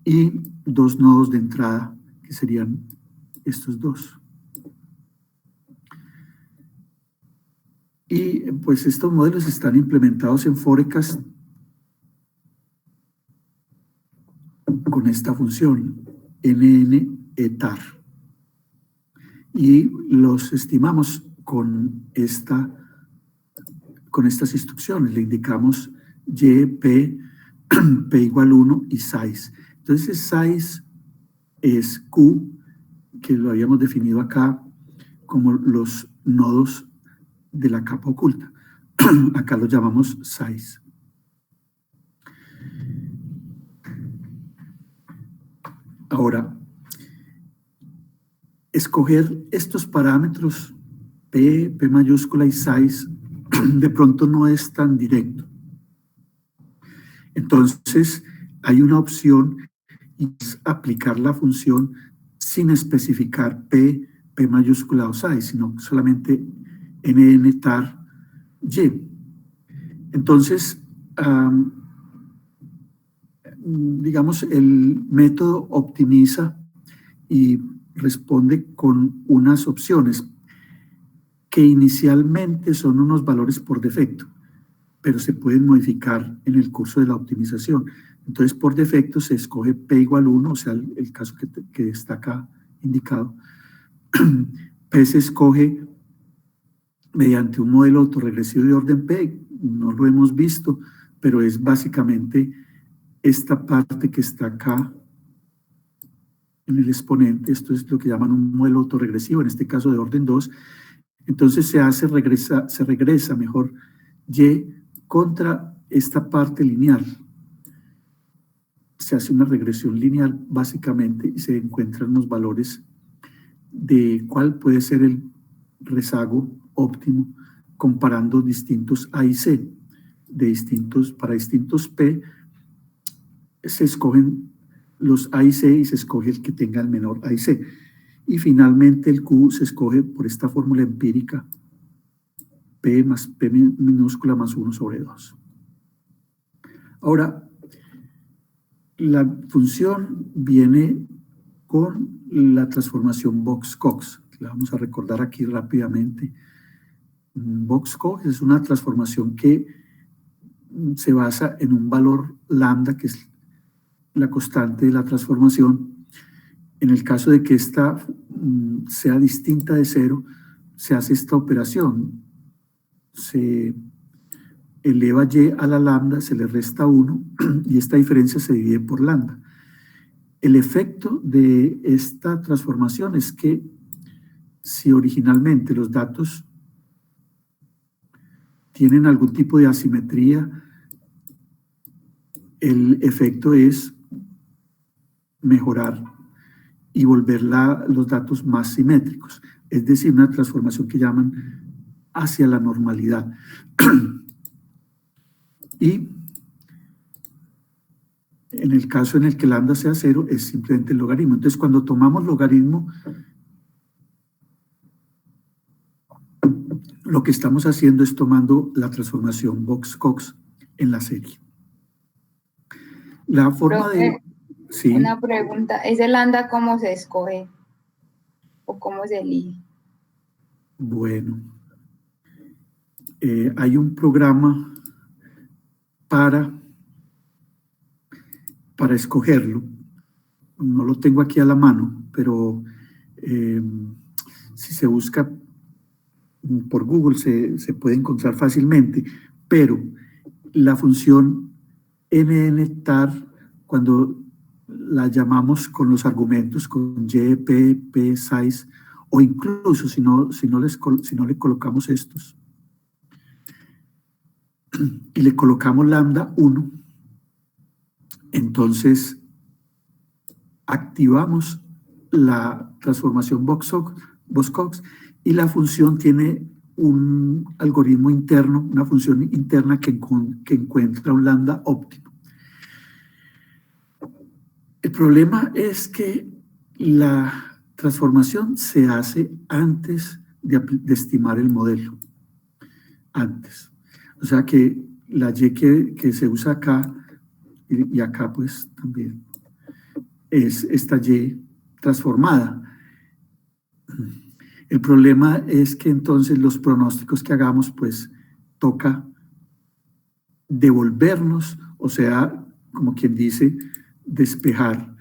y 2 nodos de entrada, que serían estos 2. Y pues estos modelos están implementados en Forecast con esta función, NNETAR. Y los estimamos con estas instrucciones. Le indicamos Y, P, P igual 1 y size. Entonces size es Q, que lo habíamos definido acá como los nodos de la capa oculta. Acá lo llamamos size. Ahora, escoger estos parámetros P, P mayúscula y size de pronto no es tan directo. Entonces, hay una opción y es aplicar la función sin especificar P, P mayúscula o size, sino solamente NN tar Y. Entonces, digamos, el método optimiza y responde con unas opciones que inicialmente son unos valores por defecto, pero se pueden modificar en el curso de la optimización. Entonces, por defecto se escoge P igual 1, o sea, el caso que está acá indicado. P se escoge mediante un modelo autorregresivo de orden P, no lo hemos visto, pero es básicamente esta parte que está acá en el exponente. Esto es lo que llaman un modelo autorregresivo, en este caso de orden 2. Entonces se regresa mejor Y contra esta parte lineal. Se hace una regresión lineal básicamente y se encuentran los valores de cuál puede ser el rezago óptimo comparando distintos A y C. Para distintos P se escogen los A y C y se escoge el que tenga el menor A y C. Y finalmente el Q se escoge por esta fórmula empírica P más P minúscula más 1 sobre 2. Ahora, la función viene con la transformación Box-Cox, que la vamos a recordar aquí rápidamente. Box-Cox es una transformación que se basa en un valor lambda, que es la constante de la transformación. En el caso de que esta sea distinta de 0, se hace esta operación. Se eleva Y a la lambda, se le resta 1 y esta diferencia se divide por lambda. El efecto de esta transformación es que si originalmente los datos tienen algún tipo de asimetría, el efecto es mejorar y volver los datos más simétricos, es decir, una transformación que llaman hacia la normalidad. Y en el caso en el que lambda sea 0, es simplemente el logaritmo. Entonces, cuando tomamos logaritmo, lo que estamos haciendo es tomando la transformación Box-Cox en la serie. La forma de... Sí. Una pregunta, ¿ese lambda cómo se escoge? ¿O cómo se elige? Bueno, hay un programa para escogerlo. No lo tengo aquí a la mano, pero si se busca por Google se puede encontrar fácilmente. Pero la función NN-tar, cuando la llamamos con los argumentos, con Y, P, P, size, o incluso si no le colocamos estos, y le colocamos lambda 1, entonces activamos la transformación Box-Cox y la función tiene un algoritmo interno, una función interna que encuentra un lambda óptimo. El problema es que la transformación se hace antes de estimar el modelo. Antes. O sea que la Y que se usa acá y acá pues también es esta Y transformada. El problema es que entonces los pronósticos que hagamos pues toca devolvernos, o sea, como quien dice, despejar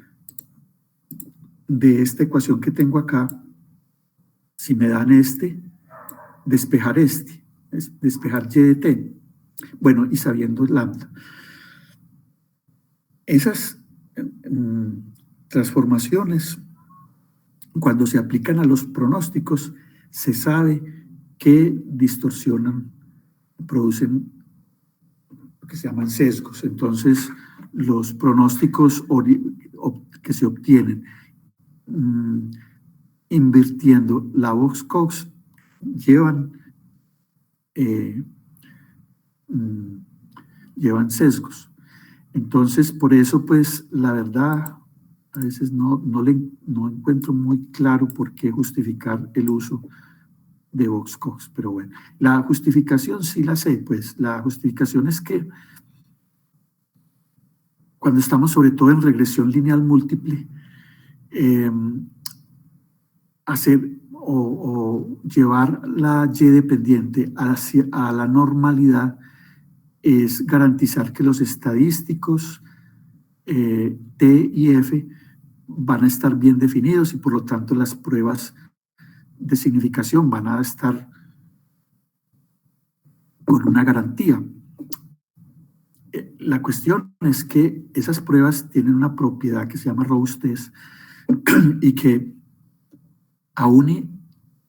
de esta ecuación que tengo acá, si me dan despejar despejar Y de t. Bueno, y sabiendo lambda. Esas transformaciones, cuando se aplican a los pronósticos, se sabe que distorsionan, producen lo que se llaman sesgos. Entonces, los pronósticos que se obtienen invirtiendo la Vox-Cox llevan sesgos. Entonces, por eso, pues, la verdad, a veces no encuentro muy claro por qué justificar el uso de Vox-Cox, pero bueno, la justificación sí la sé, pues, la justificación es que cuando estamos sobre todo en regresión lineal múltiple, hacer o llevar la Y dependiente a la normalidad es garantizar que los estadísticos T y F van a estar bien definidos y por lo tanto las pruebas de significación van a estar con una garantía. La cuestión es que esas pruebas tienen una propiedad que se llama robustez y que aún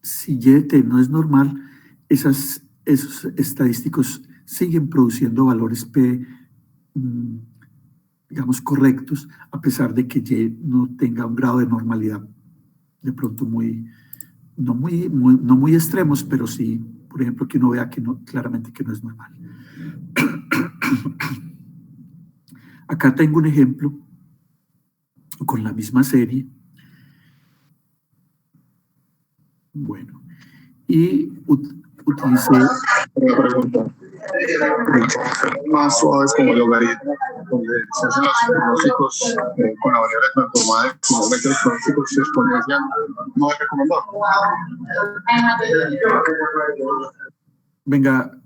si YT no es normal, esos estadísticos siguen produciendo valores P, digamos, correctos, a pesar de que Y no tenga un grado de normalidad de pronto no muy extremos, pero sí, por ejemplo, que uno vea que claramente que no es normal. Acá tengo un ejemplo con la misma serie. Bueno, y utilicé... más suaves como el logaritmo, donde se hacen los pronósticos con la variable transformada, normalmente los pronósticos exponencial no es recomendado. Venga,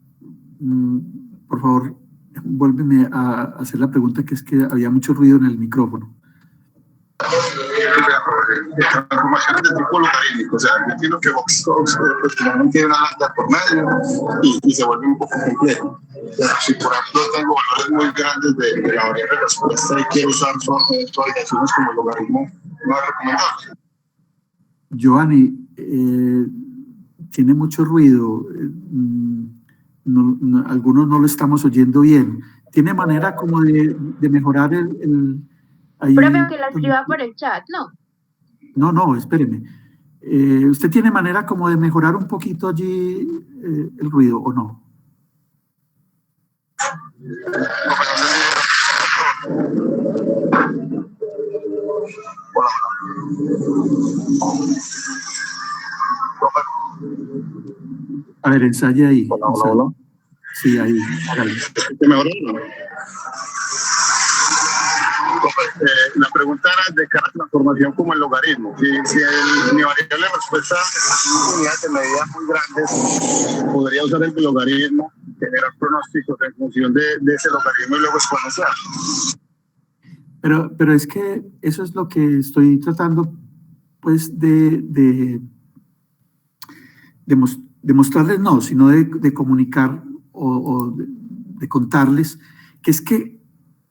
por favor, vuélveme a hacer la pregunta, que es que había mucho ruido en el micrófono. Transformaciones de tipo logarítmico, o sea, yo entiendo que Vox-Cox pues, tiene una lambda por medio y se vuelve un poco complejo. Pero si por ejemplo tengo valores muy grandes de la variable de respuesta y quiero usar suavizaciones como el logaritmo, no es recomendable. Giovanni, tiene mucho ruido, algunos no lo estamos oyendo bien. ¿Tiene manera como de mejorar ahí? Profe, que la escriba por el chat, ¿no? No, espéreme. ¿Usted tiene manera como de mejorar un poquito allí el ruido o no? A ver, ensaye ahí. Hola. Sí, ahí. ¿Te mejoró? La pregunta era de cada transformación como el logaritmo. Si mi variable de respuesta es unidades de medida muy grandes, podría usar el logaritmo, generar pronósticos en función de ese logaritmo y luego exponencial. Pero es que eso es lo que estoy tratando, pues, de mostrarles, no, sino de comunicar o de contarles, que es que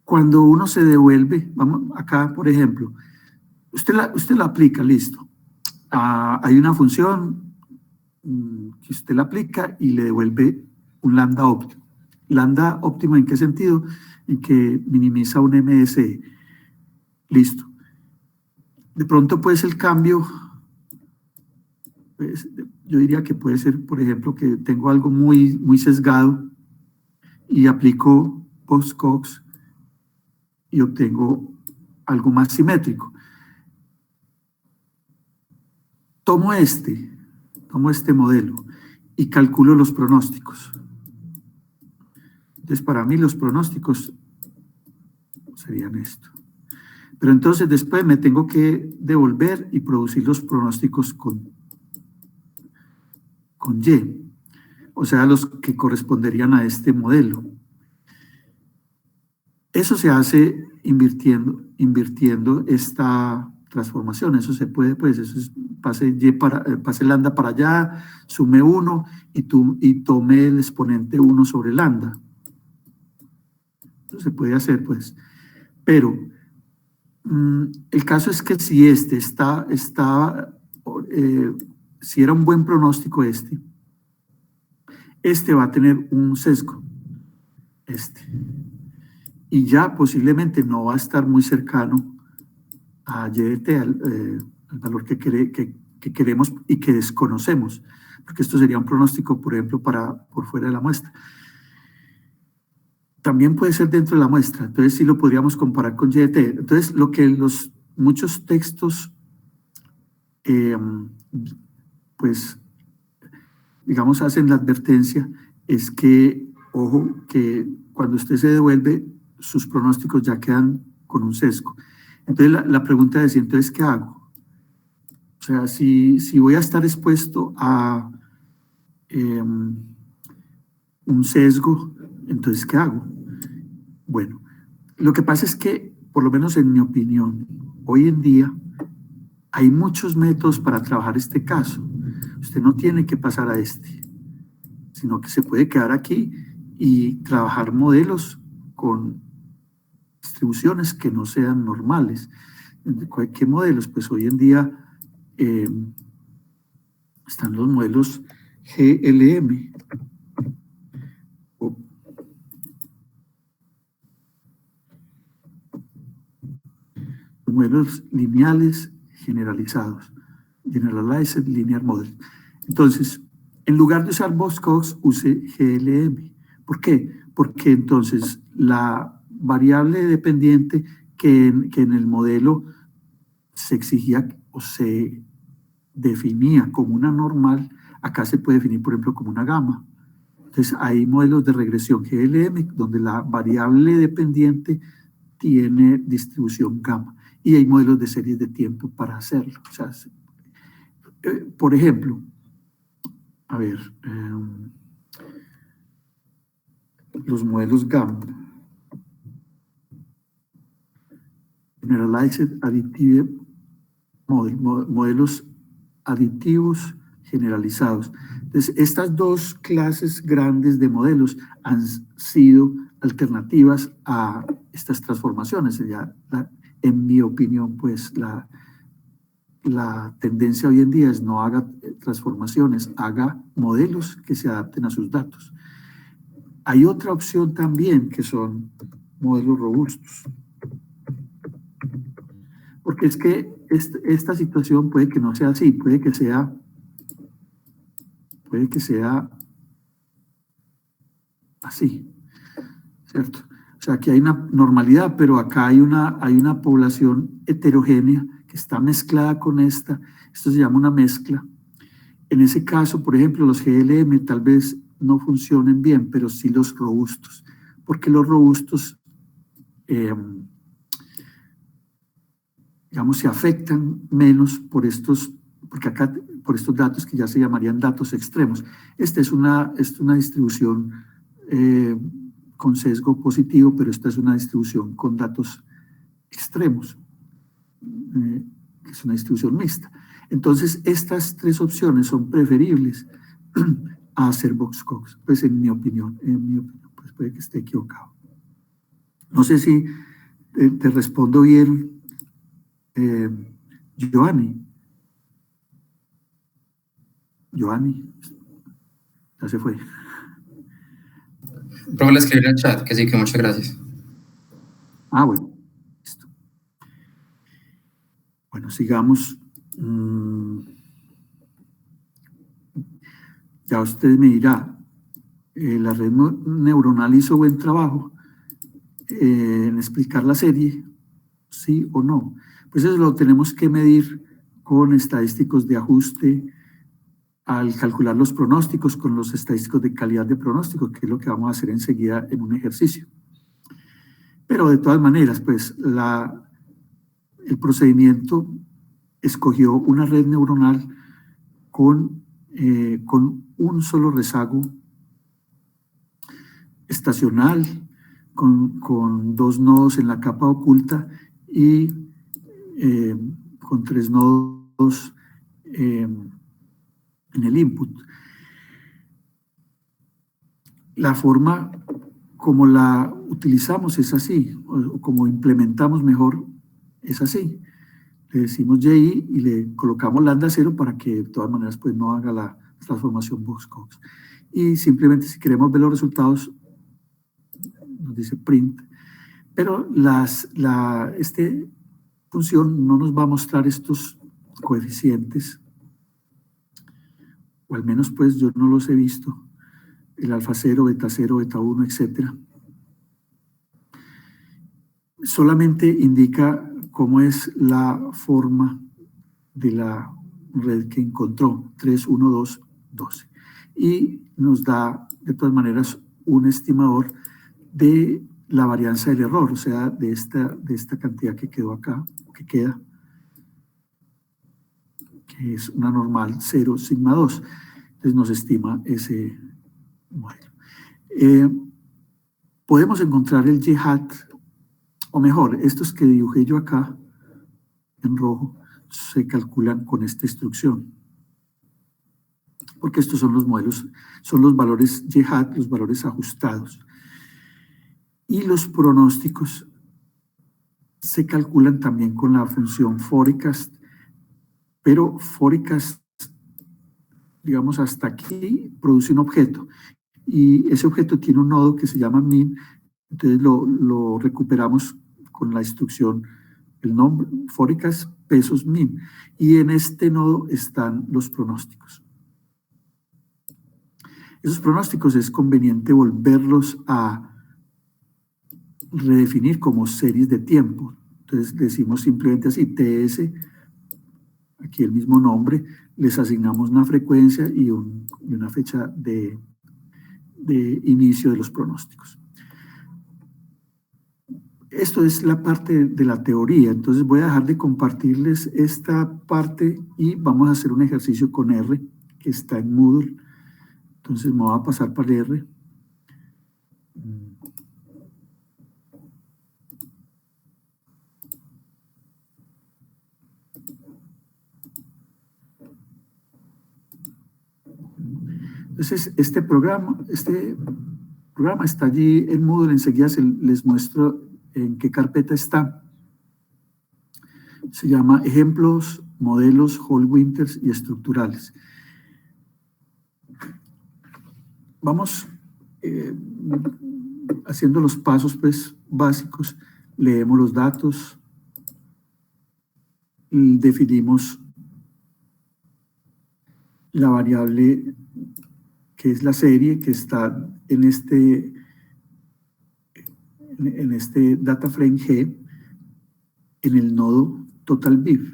cuando uno se devuelve, vamos acá, por ejemplo, usted la aplica, listo. Hay una función que usted la aplica y le devuelve un lambda óptimo. ¿Lambda óptimo en qué sentido? En que minimiza un MSE. Listo. De pronto, pues, el cambio, pues, yo diría que puede ser, por ejemplo, que tengo algo muy sesgado y aplico Vox-Cox y obtengo algo más simétrico. Tomo este modelo y calculo los pronósticos. Entonces, para mí los pronósticos serían esto. Pero entonces después me tengo que devolver y producir los pronósticos con Y, o sea, los que corresponderían a este modelo. Eso se hace invirtiendo esta transformación. Eso se puede, pues, eso es, pase lambda para allá, sume 1 y tome el exponente 1 sobre lambda. Eso se puede hacer, pues. Pero el caso es que si si era un buen pronóstico este va a tener un sesgo, y ya posiblemente no va a estar muy cercano a YDT, al valor que queremos y que desconocemos, porque esto sería un pronóstico, por ejemplo, por fuera de la muestra. También puede ser dentro de la muestra, entonces sí lo podríamos comparar con YDT. Entonces, lo que muchos textos, pues, digamos, hacen la advertencia, es que, ojo, que cuando usted se devuelve, sus pronósticos ya quedan con un sesgo. Entonces, la pregunta es, entonces, ¿qué hago? O sea, si voy a estar expuesto a un sesgo, entonces, ¿qué hago? Bueno, lo que pasa es que, por lo menos en mi opinión, hoy en día hay muchos métodos para trabajar este caso. Usted no tiene que pasar a sino que se puede quedar aquí y trabajar modelos con distribuciones que no sean normales. ¿Qué modelos? Pues hoy en día están los modelos GLM. Los modelos lineales generalizados. Generalized Linear Model. Entonces, en lugar de usar Box-Cox, use GLM. ¿Por qué? Porque entonces la variable dependiente que en el modelo se exigía o se definía como una normal, acá se puede definir, por ejemplo, como una gama. Entonces, hay modelos de regresión GLM donde la variable dependiente tiene distribución gamma y hay modelos de series de tiempo para hacerlo. O sea, por ejemplo, a ver, los modelos gamma, Generalized Additive Model, modelos aditivos generalizados. Entonces, estas dos clases grandes de modelos han sido alternativas a estas transformaciones. En mi opinión, pues la tendencia hoy en día es no haga transformaciones, haga modelos que se adapten a sus datos. Hay otra opción también que son modelos robustos. Porque es que esta situación puede que no sea así, puede que sea así, ¿cierto? O sea, aquí hay una normalidad, pero acá hay una población heterogénea que está mezclada con esto se llama una mezcla. En ese caso, por ejemplo, los GLM tal vez no funcionen bien, pero sí los robustos, porque los robustos, digamos, se afectan menos por porque acá, por estos datos que ya se llamarían datos extremos. Esta es una distribución con sesgo positivo, pero esta es una distribución con datos extremos, que es una distribución mixta. Entonces, estas tres opciones son preferibles a hacer Box-Cox, pues en mi opinión, pues puede que esté equivocado. No sé si te respondo bien, Giovanni, ya se fue. Profe, le escribí en el chat que sí, que muchas gracias. Ah, bueno, listo. Bueno, sigamos. Ya usted me dirá, la red neuronal hizo buen trabajo en explicar la serie, sí o no. Pues eso lo tenemos que medir con estadísticos de ajuste al calcular los pronósticos con los estadísticos de calidad de pronóstico, que es lo que vamos a hacer enseguida en un ejercicio. Pero de todas maneras, pues el procedimiento escogió una red neuronal con un solo rezago estacional, con 2 nodos en la capa oculta y con 3 nodos en el input. La forma como la utilizamos es así, o como implementamos mejor es así. Le decimos JI y le colocamos lambda 0 para que de todas maneras pues no haga la transformación Box-Cox. Y simplemente si queremos ver los resultados, nos dice print. Pero esta función no nos va a mostrar estos coeficientes, o al menos pues yo no los he visto, el alfa 0, beta 0, beta 1, etcétera. Solamente indica cómo es la forma de la red que encontró, 3, 1, 2, 12. Y nos da, de todas maneras, un estimador de la varianza del error, o sea, de esta cantidad que quedó acá, que queda, que es una normal 0, sigma 2. Entonces nos estima ese modelo. Podemos encontrar el y-hat, o mejor, estos que dibujé yo acá, en rojo, se calculan con esta instrucción. Porque estos son los modelos, son los valores y-hat, los valores ajustados. Y los pronósticos se calculan también con la función forecast, pero forecast, digamos, hasta aquí produce un objeto. Y ese objeto tiene un nodo que se llama min, entonces lo recuperamos con la instrucción, el nombre, forecast pesos min. Y en este nodo están los pronósticos. Esos pronósticos es conveniente volverlos a redefinir como series de tiempo. Entonces decimos simplemente así, TS, aquí el mismo nombre, les asignamos una frecuencia y una fecha de inicio de los pronósticos. Esto es la parte de la teoría, entonces voy a dejar de compartirles esta parte y vamos a hacer un ejercicio con R que está en Moodle. Entonces me voy a pasar para el R. Entonces este programa está allí en Moodle, enseguida les muestro en qué carpeta está. Se llama Ejemplos, Modelos, Hall Winters y Estructurales. Vamos haciendo los pasos pues, básicos. Leemos los datos, definimos la variable que es la serie que está en este data frame G en el nodo total viv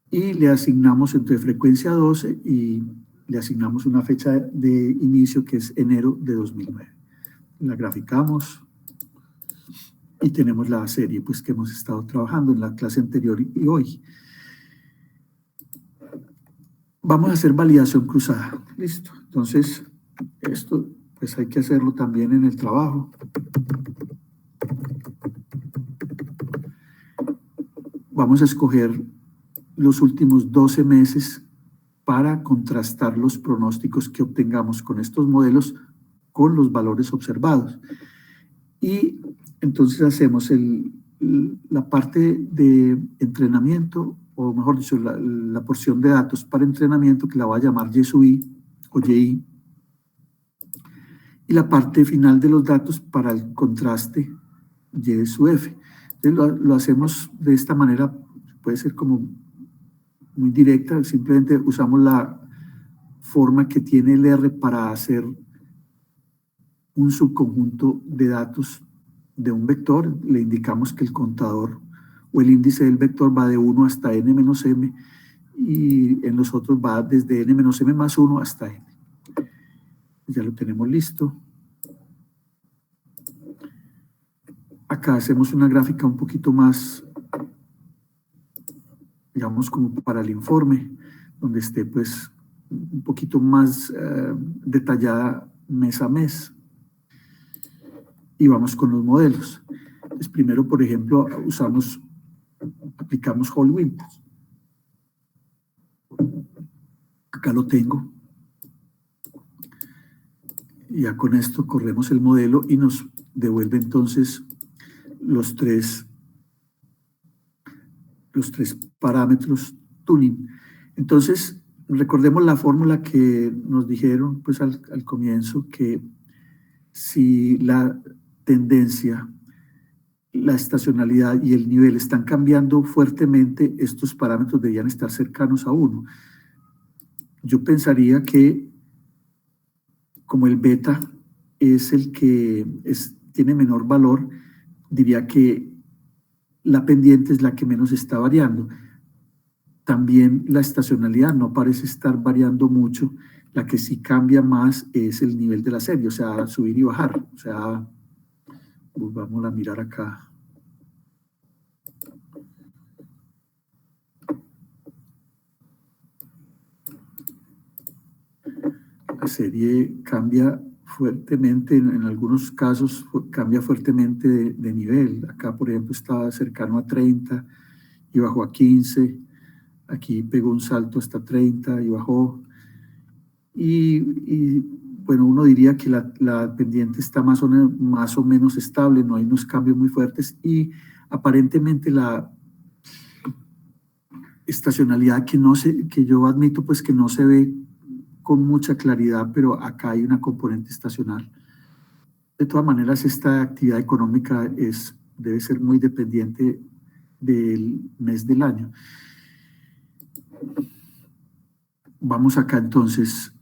y le asignamos entre frecuencia 12 y le asignamos una fecha de inicio que es enero de 2009. La graficamos y tenemos la serie pues, que hemos estado trabajando en la clase anterior y hoy. Vamos a hacer validación cruzada. Listo. Entonces, esto pues hay que hacerlo también en el trabajo. Vamos a escoger los últimos 12 meses para contrastar los pronósticos que obtengamos con estos modelos con los valores observados. Y entonces hacemos la parte de entrenamiento, o mejor dicho, la porción de datos para entrenamiento que la voy a llamar Y sub I o YI, y la parte final de los datos para el contraste Y sub F. Entonces lo hacemos de esta manera, puede ser como muy directa, simplemente usamos la forma que tiene el R para hacer un subconjunto de datos de un vector, le indicamos que el contador o el índice del vector va de 1 hasta n-m y en los otros va desde n-m más 1 hasta n. Ya lo tenemos listo. Acá hacemos una gráfica un poquito más, digamos, como para el informe, donde esté pues un poquito más detallada mes a mes. Y vamos con los modelos. Entonces, primero, por ejemplo, aplicamos Hall Winters. Acá lo tengo. Ya con esto corremos el modelo y nos devuelve entonces los tres parámetros tuning. Entonces, recordemos la fórmula que nos dijeron pues al comienzo, que si la tendencia, la estacionalidad y el nivel están cambiando fuertemente, estos parámetros deberían estar cercanos a 1. Yo pensaría que como el beta es el que tiene menor valor, diría que la pendiente es la que menos está variando. También la estacionalidad no parece estar variando mucho. La que sí cambia más es el nivel de la serie, o sea, subir y bajar. O sea, pues vamos a mirar acá. La serie cambia fuertemente, en algunos casos cambia fuertemente de nivel. Acá, por ejemplo, estaba cercano a 30 y bajó a 15. Aquí pegó un salto hasta 30 y bajó. Y bueno, uno diría que la pendiente está más o menos estable, no hay unos cambios muy fuertes y aparentemente la estacionalidad que yo admito pues que no se ve con mucha claridad, pero acá hay una componente estacional. De todas maneras, esta actividad económica debe ser muy dependiente del mes del año. Vamos acá entonces.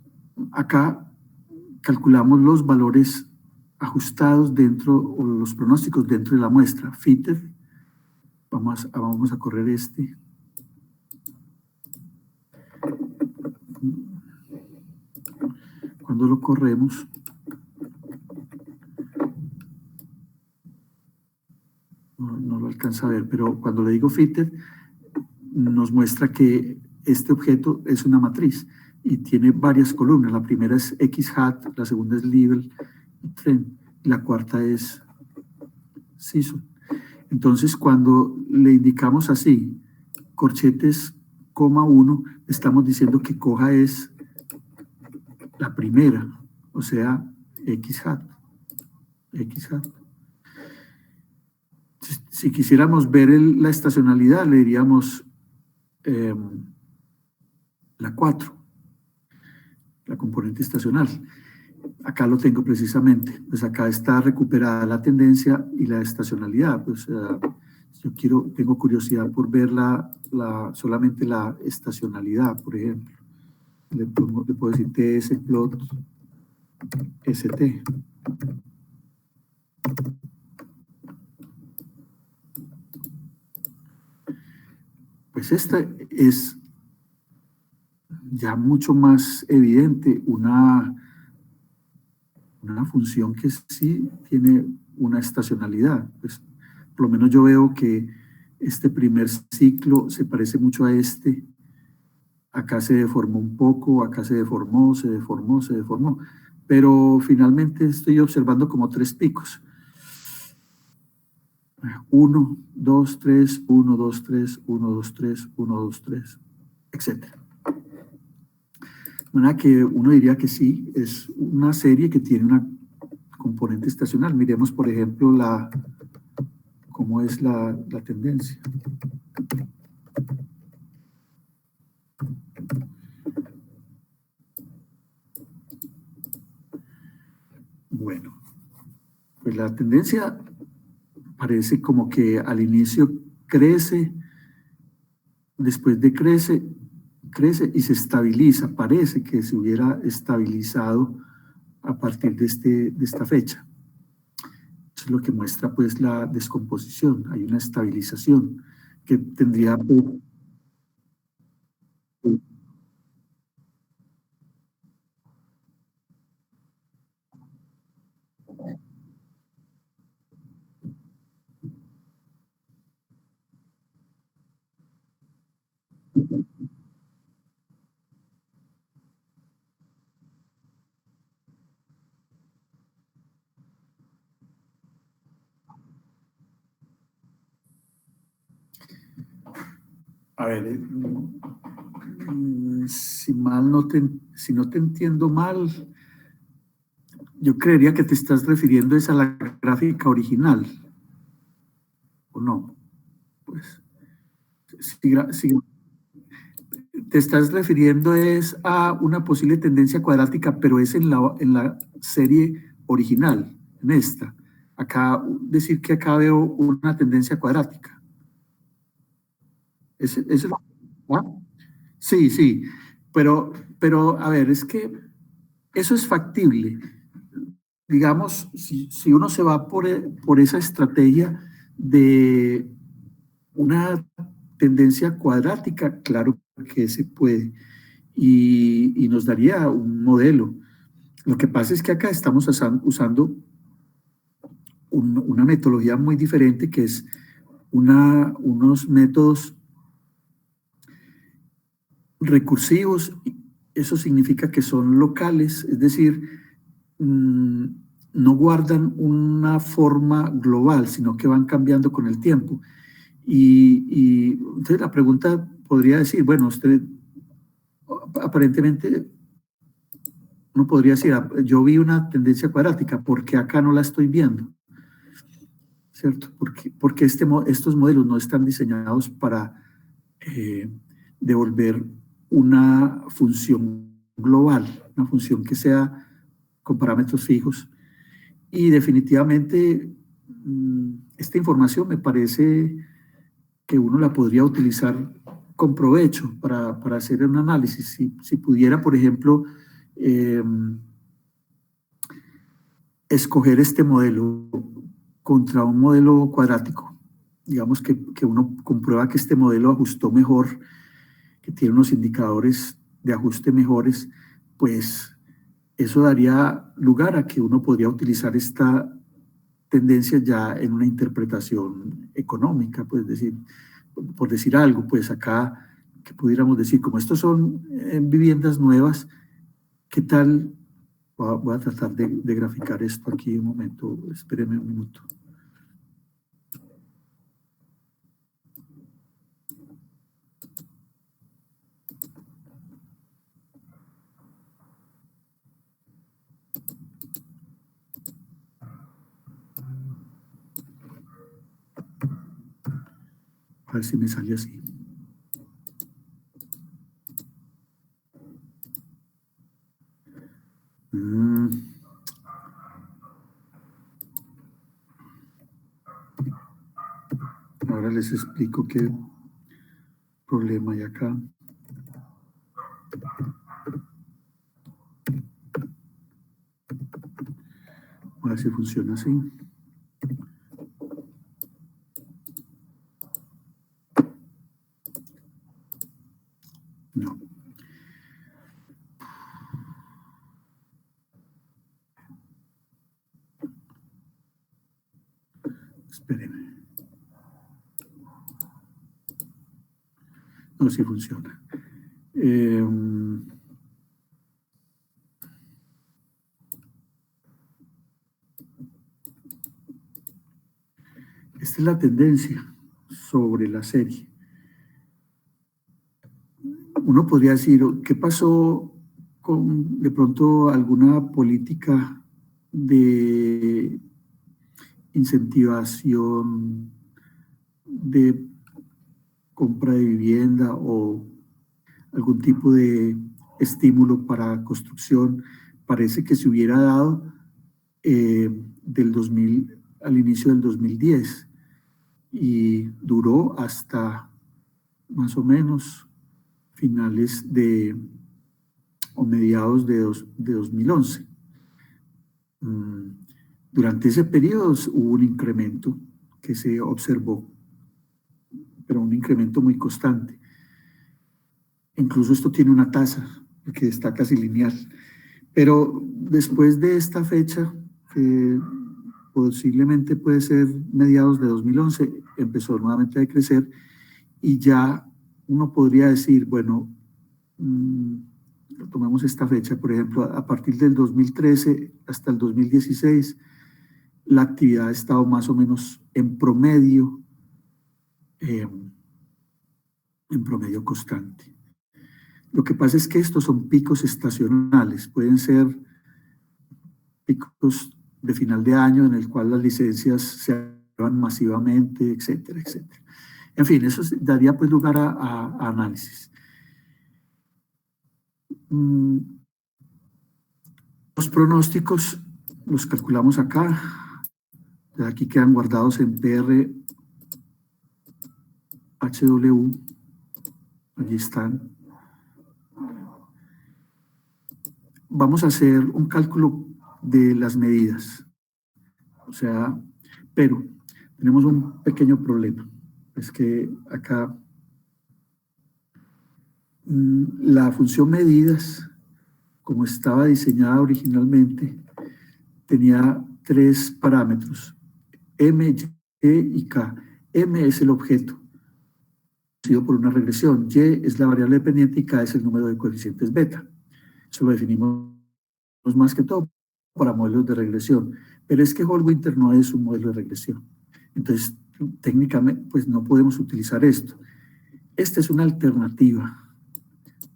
Acá calculamos los valores ajustados dentro, o los pronósticos dentro de la muestra. Fitter, vamos a correr este. Cuando lo corremos, no lo alcanza a ver, pero cuando le digo Fitter, nos muestra que este objeto es una matriz y tiene varias columnas. La primera es X hat, la segunda es level y trend, y la cuarta es season. Entonces, cuando le indicamos así, corchetes, coma 1, estamos diciendo que coja es la primera, o sea, X hat. Si quisiéramos ver la estacionalidad, le diríamos la 4, la componente estacional. Acá lo tengo precisamente, pues acá está recuperada la tendencia y la estacionalidad. Pues tengo curiosidad por ver solamente la estacionalidad, por ejemplo. Le puedo decir TS plot ST. Pues esta es ya mucho más evidente una función que sí tiene una estacionalidad. Pues, por lo menos yo veo que este primer ciclo se parece mucho a este. Acá se deformó un poco, acá se deformó, pero finalmente estoy observando como 3 picos. 1, 2, 3, 1, 2, 3, 1, 2, 3, 1, 2, 3, etc. De manera que uno diría que sí, es una serie que tiene una componente estacional. Miremos, por ejemplo, cómo es la tendencia. Bueno, pues la tendencia parece como que al inicio crece, después crece y se estabiliza. Parece que se hubiera estabilizado a partir de esta fecha. Eso es lo que muestra pues la descomposición. Hay una estabilización que tendría... A ver, si no te entiendo mal, Yo creería que te estás refiriendo es a la gráfica original, ¿o no? Pues, si te estás refiriendo es a una posible tendencia cuadrática, pero es en la serie original, en esta. Acá, decir que acá veo una tendencia cuadrática. ¿Ah? Sí, sí, pero a ver, es que eso es factible. Digamos, si uno se va por esa estrategia de una tendencia cuadrática, claro que se puede y nos daría un modelo. Lo que pasa es que acá estamos usando una metodología muy diferente que es unos métodos recursivos. Eso significa que son locales, es decir, no guardan una forma global, sino que van cambiando con el tiempo. Y entonces la pregunta podría decir, bueno, usted aparentemente uno podría decir, yo vi una tendencia cuadrática, ¿por qué acá no la estoy viendo? ¿Cierto? Porque estos modelos no están diseñados para devolver una función global, una función que sea con parámetros fijos. Y definitivamente esta información me parece que uno la podría utilizar con provecho para hacer un análisis. Si pudiera, por ejemplo, escoger este modelo contra un modelo cuadrático, digamos que uno comprueba que este modelo ajustó mejor, que tiene unos indicadores de ajuste mejores, pues eso daría lugar a que uno podría utilizar esta tendencia ya en una interpretación económica, pues decir, por decir algo, pues acá que pudiéramos decir, como estos son viviendas nuevas, ¿qué tal? Voy a tratar de graficar esto aquí un momento, espérenme un minuto. A ver si me sale así. Ahora les explico qué problema hay acá. A ver si funciona así. No. Espérenme. No, sí funciona. Esta es la tendencia sobre la serie. Uno podría decir, ¿qué pasó con de pronto alguna política de incentivación de compra de vivienda o algún tipo de estímulo para construcción? Parece que se hubiera dado del 2000 al inicio del 2010 y duró hasta más o menos finales o mediados de 2011. Durante ese periodo hubo un incremento que se observó, pero un incremento muy constante. Incluso esto tiene una tasa que está casi lineal. Pero después de esta fecha, que posiblemente puede ser mediados de 2011, empezó nuevamente a decrecer y ya uno podría decir, bueno, tomemos esta fecha, por ejemplo, a partir del 2013 hasta el 2016, la actividad ha estado más o menos en promedio constante. Lo que pasa es que estos son picos estacionales, pueden ser picos de final de año en el cual las licencias se acaban masivamente, etcétera, etcétera. En fin, eso daría pues lugar a análisis. Los pronósticos los calculamos acá. Aquí quedan guardados en PR HW. Allí están. Vamos a hacer un cálculo de las medidas. O sea, pero tenemos un pequeño problema. Es que acá la función medidas, como estaba diseñada originalmente, tenía 3 parámetros, M, Y y K. M es el objeto, conocido por una regresión. Y es la variable dependiente y K es el número de coeficientes beta. Eso lo definimos más que todo para modelos de regresión. Pero es que Hall-Winter no es un modelo de regresión. Entonces, técnicamente, pues no podemos utilizar esto. Esta es una alternativa.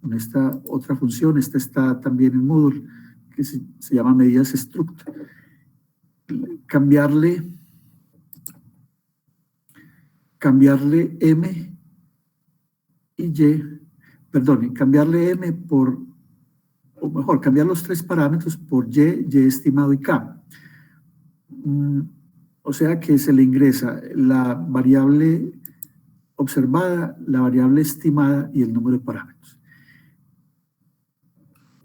Con esta otra función, esta está también en Moodle, que se llama medidas struct. Cambiarle M y Y, perdón, cambiarle M por, o mejor, cambiar los 3 parámetros por Y estimado y K. O sea que se le ingresa la variable observada, la variable estimada y el número de parámetros.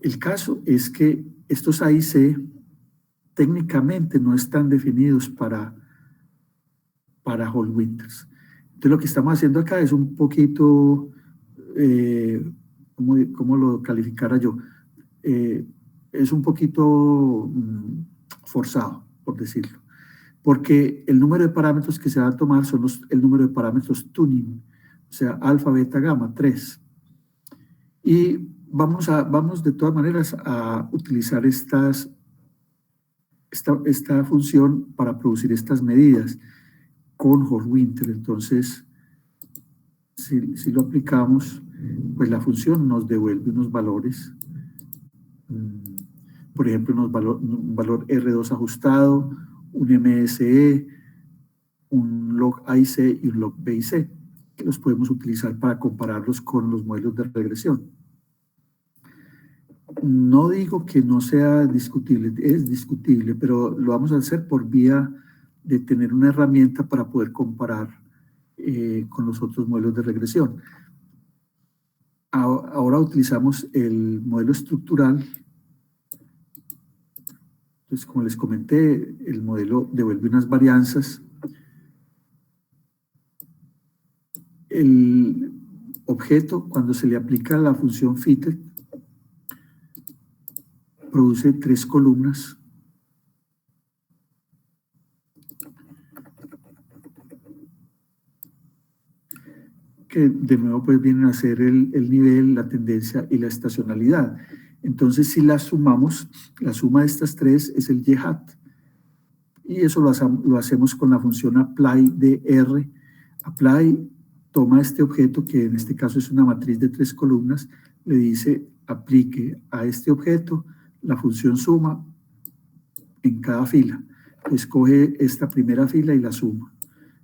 El caso es que estos A y C técnicamente no están definidos para Hall-Winters. Entonces lo que estamos haciendo acá es un poquito, ¿cómo lo calificara yo? Es un poquito forzado, por decirlo, porque el número de parámetros que se va a tomar son el número de parámetros tuning, o sea, alfa, beta, gamma, 3. Y vamos de todas maneras a utilizar esta función para producir estas medidas con Hall-Winter. Entonces, si lo aplicamos, pues la función nos devuelve unos valores. Por ejemplo, un valor R2 ajustado, un MSE, un log A y C y un log B y C, que los podemos utilizar para compararlos con los modelos de regresión. No digo que no sea discutible, es discutible, pero lo vamos a hacer por vía de tener una herramienta para poder comparar con los otros modelos de regresión. Ahora utilizamos el modelo estructural. Entonces, como les comenté, el modelo devuelve unas varianzas. El objeto, cuando se le aplica la función fitted, produce 3 columnas. Que de nuevo pues vienen a ser el nivel, la tendencia y la estacionalidad. Entonces, si las sumamos, la suma de estas 3 es el y-hat. Y eso lo hacemos con la función apply de R. Apply toma este objeto, que en este caso es una matriz de 3 columnas, le dice aplique a este objeto la función suma en cada fila. Escoge esta primera fila y la suma,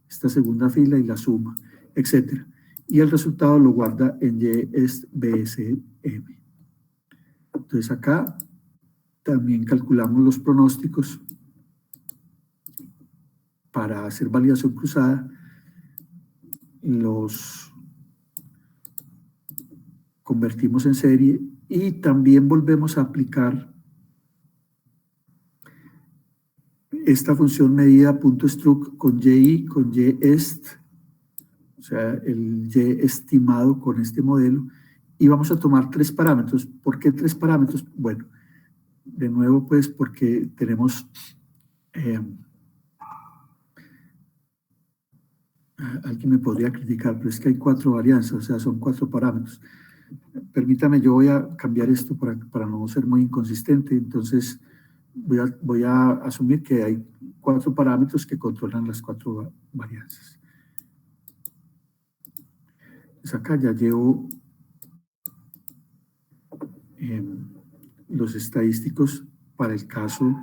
esta segunda fila y la suma, etc. Y el resultado lo guarda en YEST-BSM. Entonces acá también calculamos los pronósticos para hacer validación cruzada. Los convertimos en serie y también volvemos a aplicar esta función medida .struct con Y, con YEST, o sea, el Y estimado con este modelo, y vamos a tomar 3 parámetros. ¿Por qué 3 parámetros? Bueno, de nuevo pues porque tenemos alguien me podría criticar, pero es que hay 4 varianzas, o sea, son 4 parámetros. Permítame, yo voy a cambiar esto para no ser muy inconsistente. Entonces voy a asumir que hay 4 parámetros que controlan las 4 varianzas. Pues acá ya llevo los estadísticos para el caso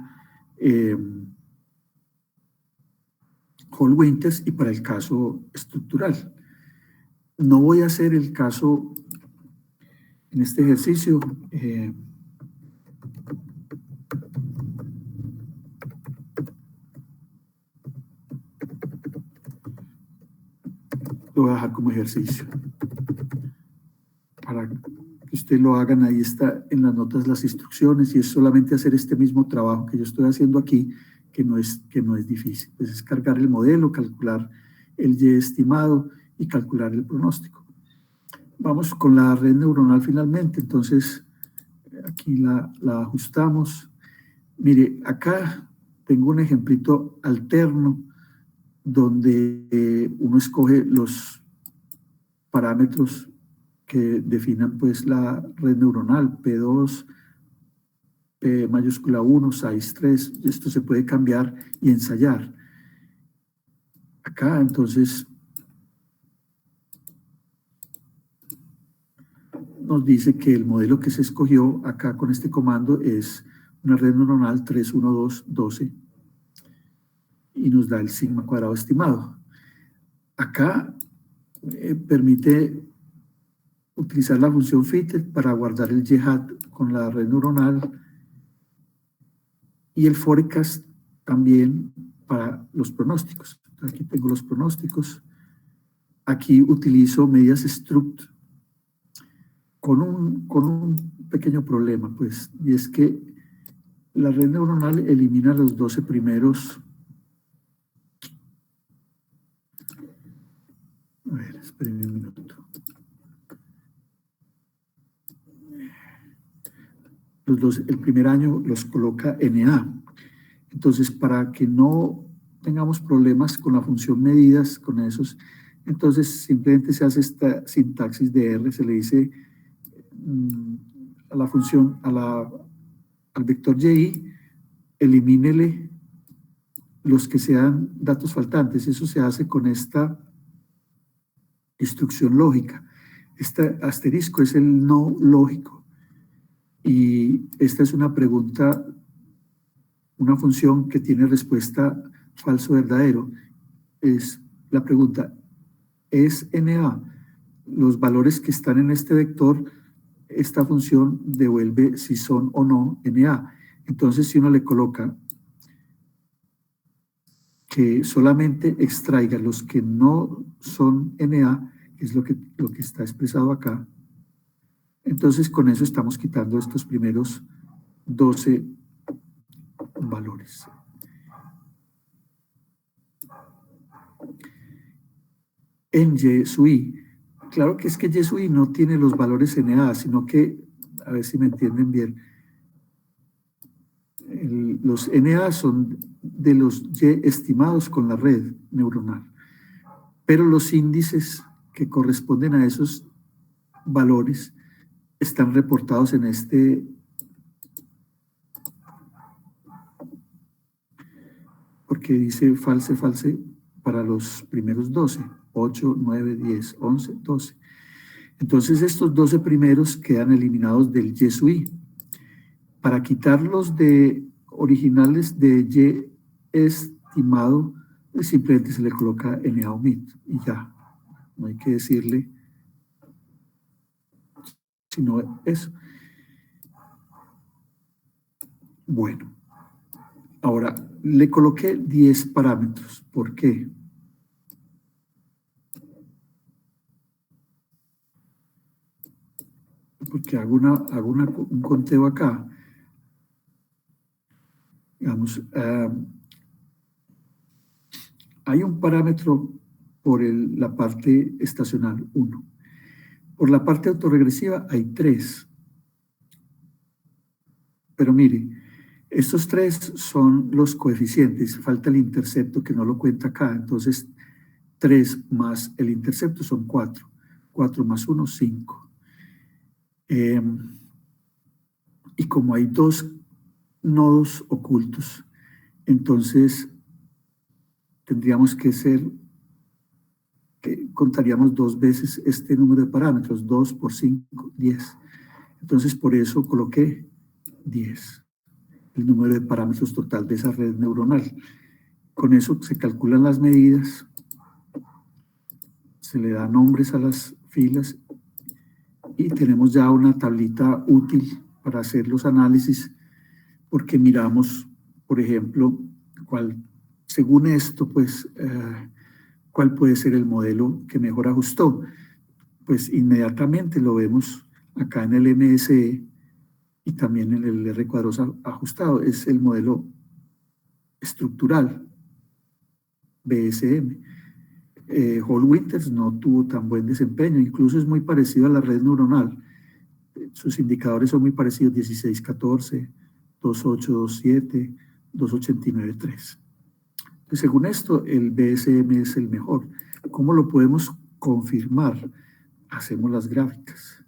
Hall Winters y para el caso estructural. No voy a hacer el caso en este ejercicio. Lo voy a dejar como ejercicio para que ustedes lo hagan. Ahí está en las notas las instrucciones y es solamente hacer este mismo trabajo que yo estoy haciendo aquí, que no es difícil. Pues es cargar el modelo, calcular el Y estimado y calcular el pronóstico. Vamos con la red neuronal finalmente. Entonces, aquí la ajustamos. Mire, acá tengo un ejemplito alterno donde uno escoge los parámetros que definan pues la red neuronal, P2, P mayúscula 1, size 3, esto se puede cambiar y ensayar. Acá entonces nos dice que el modelo que se escogió acá con este comando es una red neuronal 31212 y nos da el sigma cuadrado estimado. Acá permite utilizar la función fitted para guardar el y-hat con la red neuronal y el forecast también para los pronósticos. Aquí tengo los pronósticos. Aquí utilizo medidas struct con un pequeño problema, pues, y es que la red neuronal elimina los 12 primeros. A ver, espérenme un minuto. El primer año los coloca NA. Entonces, para que no tengamos problemas con la función medidas, con esos, entonces simplemente se hace esta sintaxis de R, se le dice a la función, al vector Y, elimínele los que sean datos faltantes. Eso se hace con esta instrucción lógica. Este asterisco es el no lógico. Y esta es una pregunta, una función que tiene respuesta falso-verdadero. Es la pregunta, ¿es NA? Los valores que están en este vector, esta función devuelve si son o no NA. Entonces, si uno le coloca que solamente extraiga los que no son NA, que es lo que está expresado acá, entonces con eso estamos quitando estos primeros 12 valores. En Y sub I, claro que es que Y sub I no tiene los valores NA, sino que, a ver si me entienden bien, los NA son de los Y estimados con la red neuronal, pero los índices que corresponden a esos valores están reportados en este, porque dice false para los primeros 12, 8, 9, 10, 11, 12. Entonces estos 12 primeros quedan eliminados del Y sub I. Para quitarlos de originales de Y estimado, simplemente se le coloca NA omit y ya, no hay que decirle sino eso. Bueno, ahora le coloqué 10 parámetros. ¿Por qué? Porque hago un conteo acá. Digamos, hay un parámetro por la parte estacional, 1. Por la parte autorregresiva hay 3. Pero mire, estos 3 son los coeficientes, falta el intercepto que no lo cuenta acá, entonces 3 más el intercepto son 4. 4 más 1, 5. Y como hay 2 nodos ocultos, entonces tendríamos que contaríamos 2 veces este número de parámetros, 2 por 5, 10. Entonces por eso coloqué 10. el número de parámetros total de esa red neuronal. Con eso se calculan las medidas, se le da nombres a las filas y tenemos ya una tablita útil para hacer los análisis, porque miramos, por ejemplo, según esto, pues, cuál puede ser el modelo que mejor ajustó. Pues inmediatamente lo vemos acá en el MSE y también en el R cuadroso ajustado. Es el modelo estructural, BSM. Hall-Winters no tuvo tan buen desempeño, incluso es muy parecido a la red neuronal. Sus indicadores son muy parecidos, 16-14, 28-27, 289-3. Según esto, el BSM es el mejor. ¿Cómo lo podemos confirmar? Hacemos las gráficas,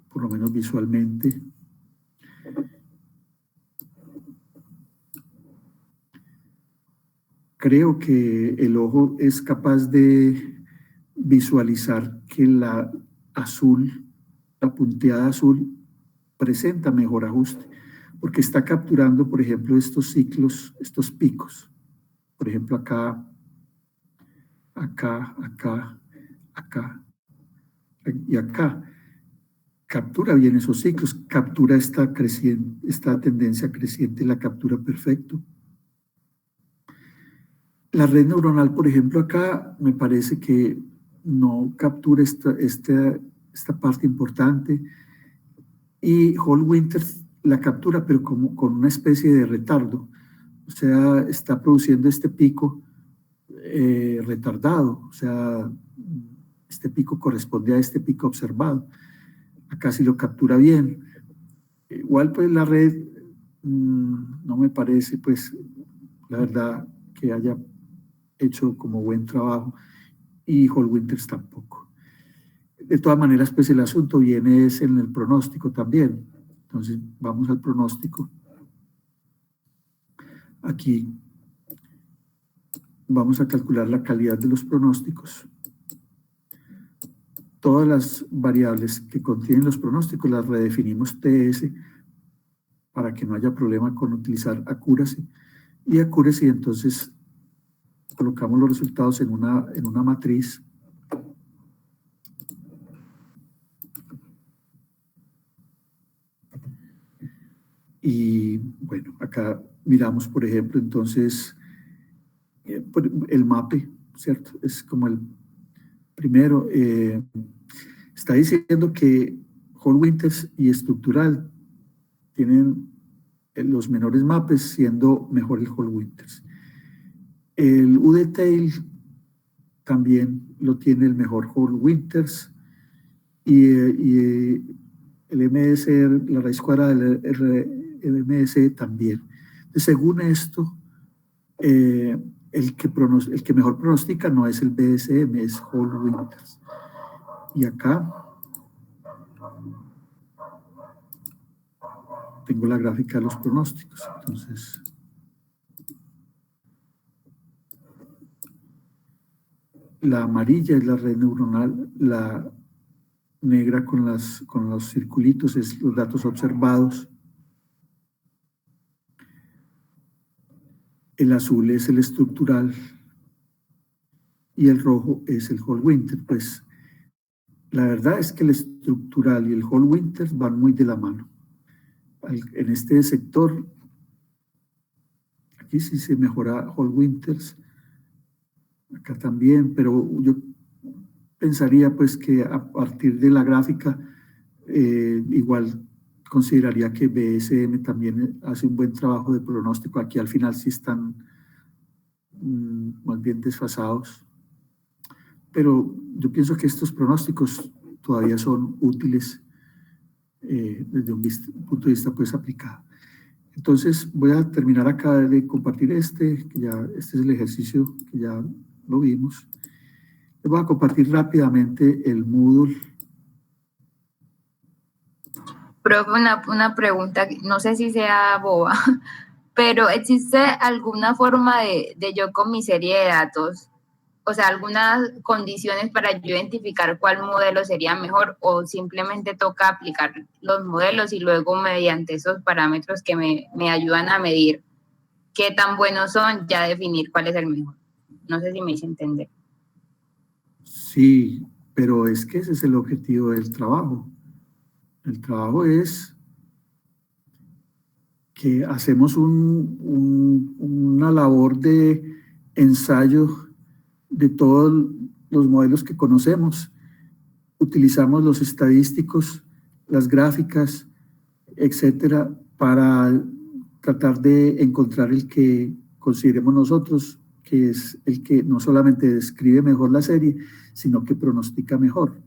por lo menos visualmente. Creo que el ojo es capaz de visualizar que la azul, la punteada azul, presenta mejor ajuste, porque está capturando, por ejemplo, estos ciclos, estos picos. Por ejemplo, acá, y acá. Captura bien esos ciclos, captura esta tendencia creciente, la captura perfecto. La red neuronal, por ejemplo, acá me parece que no captura esta parte importante, y Hall-Winters la captura, pero como con una especie de retardo. O sea, está produciendo este pico retardado. O sea, este pico corresponde a este pico observado. Acá sí lo captura bien. Igual, pues, la red no me parece, pues, la verdad, que haya hecho como buen trabajo, y Hall-Winters tampoco. De todas maneras, pues, el asunto viene es en el pronóstico también. Entonces, vamos al pronóstico. Aquí vamos a calcular la calidad de los pronósticos. Todas las variables que contienen los pronósticos las redefinimos TS para que no haya problema con utilizar accuracy. Y accuracy, entonces, colocamos los resultados en una matriz. Y bueno, acá miramos, por ejemplo, entonces, el MAPE, ¿cierto? Es como el primero. Está diciendo que Hall-Winters y estructural tienen los menores MAPES, siendo mejor el Hall-Winters. El U-Detail también lo tiene el mejor Hall-Winters, y el MSE, la raíz cuadrada del MSE también. Entonces, según esto, el que mejor pronostica no es el BSM, es Hall-Winters. Y acá tengo la gráfica de los pronósticos. Entonces, la amarilla es la red neuronal, la negra con los circulitos es los datos observados, el azul es el estructural y el rojo es el Hall-Winters. Pues la verdad es que el estructural y el Hall-Winters van muy de la mano. En este sector, aquí sí se mejora Hall-Winters, acá también, pero yo pensaría, pues, que a partir de la gráfica igual consideraría que BSM también hace un buen trabajo de pronóstico. Aquí al final sí están más bien desfasados, pero yo pienso que estos pronósticos todavía son útiles desde un punto de vista, pues, aplicado. Entonces voy a terminar acá de compartir este es el ejercicio que ya lo vimos. Les voy a compartir rápidamente el Moodle. Profe, una pregunta, no sé si sea boba, pero ¿existe alguna forma de yo con mi serie de datos o sea, algunas condiciones para yo identificar cuál modelo sería mejor, o simplemente toca aplicar los modelos y luego mediante esos parámetros que me ayudan a medir qué tan buenos son, ya definir cuál es el mejor? No sé si me hice entender. Sí, pero es que ese es el objetivo del trabajo. El trabajo es que hacemos una labor de ensayo de todos los modelos que conocemos. Utilizamos los estadísticos, las gráficas, etcétera, para tratar de encontrar el que consideremos nosotros que es el que no solamente describe mejor la serie, sino que pronostica mejor.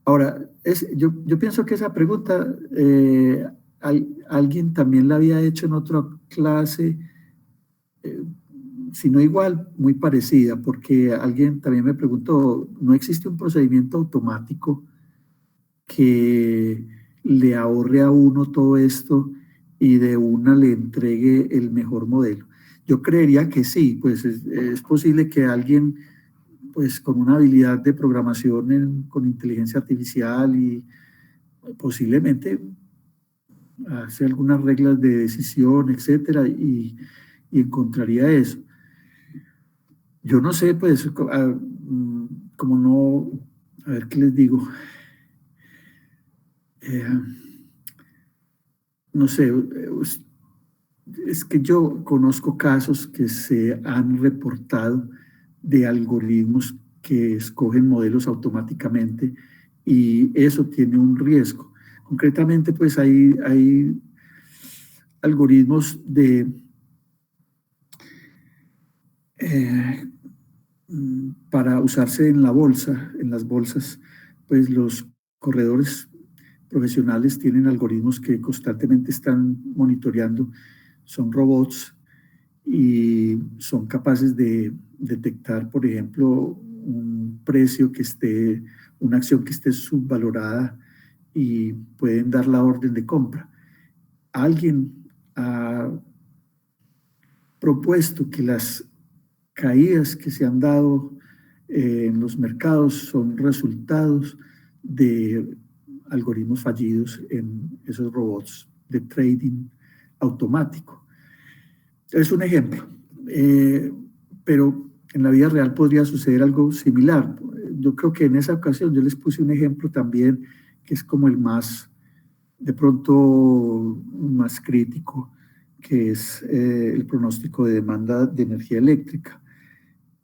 Ahora, yo pienso que esa pregunta alguien también la había hecho en otra clase, si no igual, muy parecida, porque alguien también me preguntó, ¿no existe un procedimiento automático que le ahorre a uno todo esto y de una le entregue el mejor modelo? Yo creería que sí, pues es posible que alguien pues con una habilidad de programación con inteligencia artificial y posiblemente hace algunas reglas de decisión, etcétera, y encontraría eso. Yo no sé, pues, como no, a ver qué les digo. No sé, es que yo conozco casos que se han reportado de algoritmos que escogen modelos automáticamente y eso tiene un riesgo. Concretamente, pues hay algoritmos para usarse en la bolsa, en las bolsas, pues los corredores profesionales tienen algoritmos que constantemente están monitoreando, son robots y son capaces de detectar, por ejemplo, un precio que esté, una acción que esté subvalorada y pueden dar la orden de compra. Alguien ha propuesto que las caídas que se han dado en los mercados son resultados de algoritmos fallidos en esos robots de trading automático. Es un ejemplo, pero en la vida real podría suceder algo similar. Yo creo que en esa ocasión yo les puse un ejemplo también que es como el más, de pronto, más crítico, que es el pronóstico de demanda de energía eléctrica,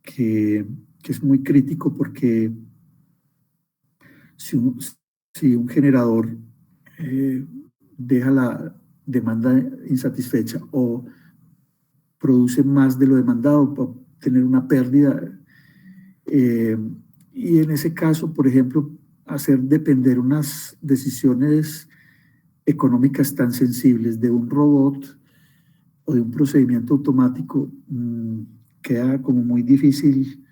que es muy crítico porque si un generador deja la demanda insatisfecha o produce más de lo demandado, para tener una pérdida. Y en ese caso, por ejemplo, hacer depender unas decisiones económicas tan sensibles de un robot o de un procedimiento automático, queda como muy difícil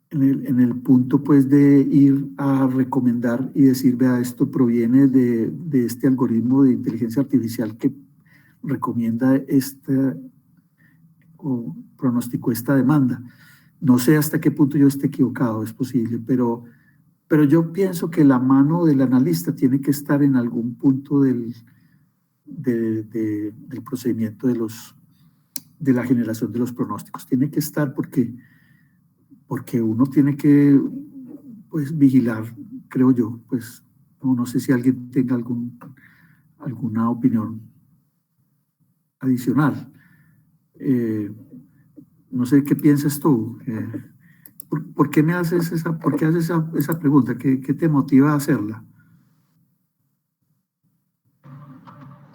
en el punto pues de ir a recomendar y decir, vea, esto proviene de este algoritmo de inteligencia artificial que recomienda o pronosticó esta demanda. No sé hasta qué punto yo esté equivocado, es posible, pero yo pienso que la mano del analista tiene que estar en algún punto del procedimiento de la generación de los pronósticos. Tiene que estar porque uno tiene que pues vigilar, creo yo, pues no sé si alguien tenga alguna opinión adicional. No sé qué piensas tú. ¿Por qué me haces esa pregunta? ¿Qué te motiva a hacerla?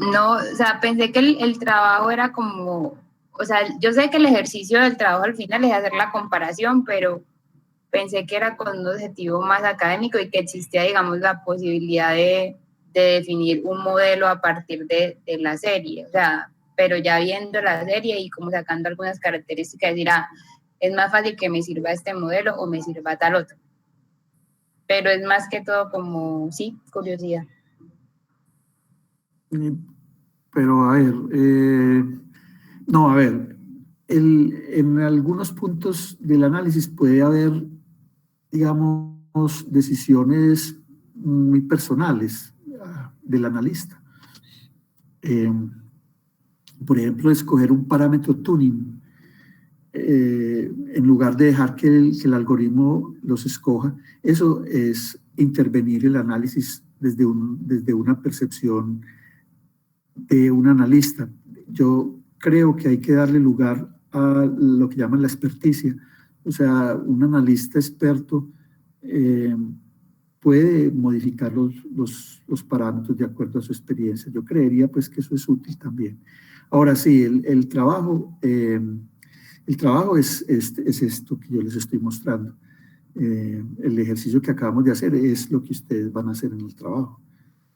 No, o sea, pensé que el trabajo era como, o sea, yo sé que el ejercicio del trabajo al final es hacer la comparación, pero pensé que era con un objetivo más académico y que existía, digamos, la posibilidad de definir un modelo a partir de la serie, o sea, pero ya viendo la serie y como sacando algunas características, decir, es más fácil que me sirva este modelo o me sirva tal otro. Pero es más que todo como, sí, curiosidad. Pero a ver, no, a ver, En algunos puntos del análisis puede haber, digamos, decisiones muy personales del analista. Por ejemplo, escoger un parámetro tuning en lugar de dejar que el algoritmo los escoja. Eso es intervenir el análisis desde una percepción de un analista. Yo creo que hay que darle lugar a lo que llaman la experticia. O sea, un analista experto puede modificar los parámetros de acuerdo a su experiencia. Yo creería pues que eso es útil también. Ahora sí, el trabajo es esto que yo les estoy mostrando. El ejercicio que acabamos de hacer es lo que ustedes van a hacer en el trabajo.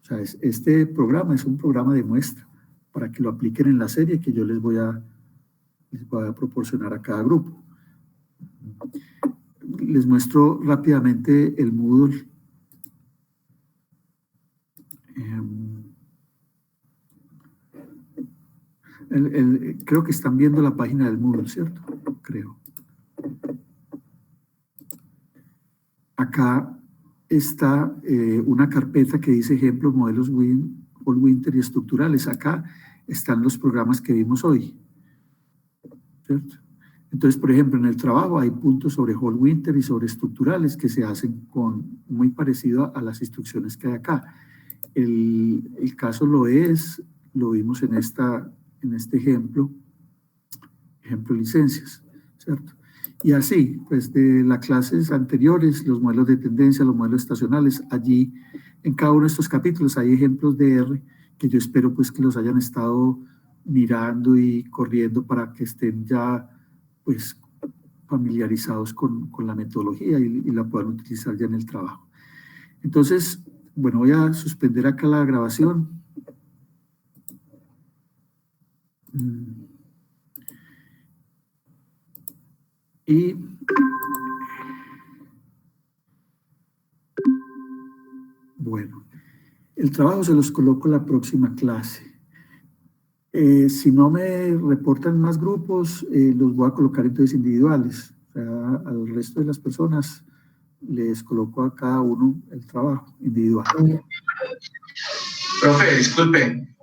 O sea, este programa es un programa de muestra para que lo apliquen en la serie que yo les voy a proporcionar a cada grupo. Les muestro rápidamente el Moodle. Creo que están viendo la página del Moodle, ¿cierto? Creo. Acá está una carpeta que dice ejemplos, modelos Hall Winter y estructurales. Acá están los programas que vimos hoy, ¿cierto? Entonces, por ejemplo, en el trabajo hay puntos sobre Hall Winter y sobre estructurales que se hacen muy parecido a las instrucciones que hay acá. El caso lo vimos en este ejemplo licencias, ¿cierto? Y así, pues de las clases anteriores, los modelos de tendencia, los modelos estacionales, allí en cada uno de estos capítulos hay ejemplos de R que yo espero pues que los hayan estado mirando y corriendo para que estén ya pues familiarizados con la metodología y la puedan utilizar ya en el trabajo. Entonces, bueno, voy a suspender acá la grabación. Y bueno, el trabajo se los coloco en la próxima clase. Si no me reportan más grupos, los voy a colocar entonces individuales. O sea, al resto de las personas les coloco a cada uno el trabajo individual. Profe, disculpe,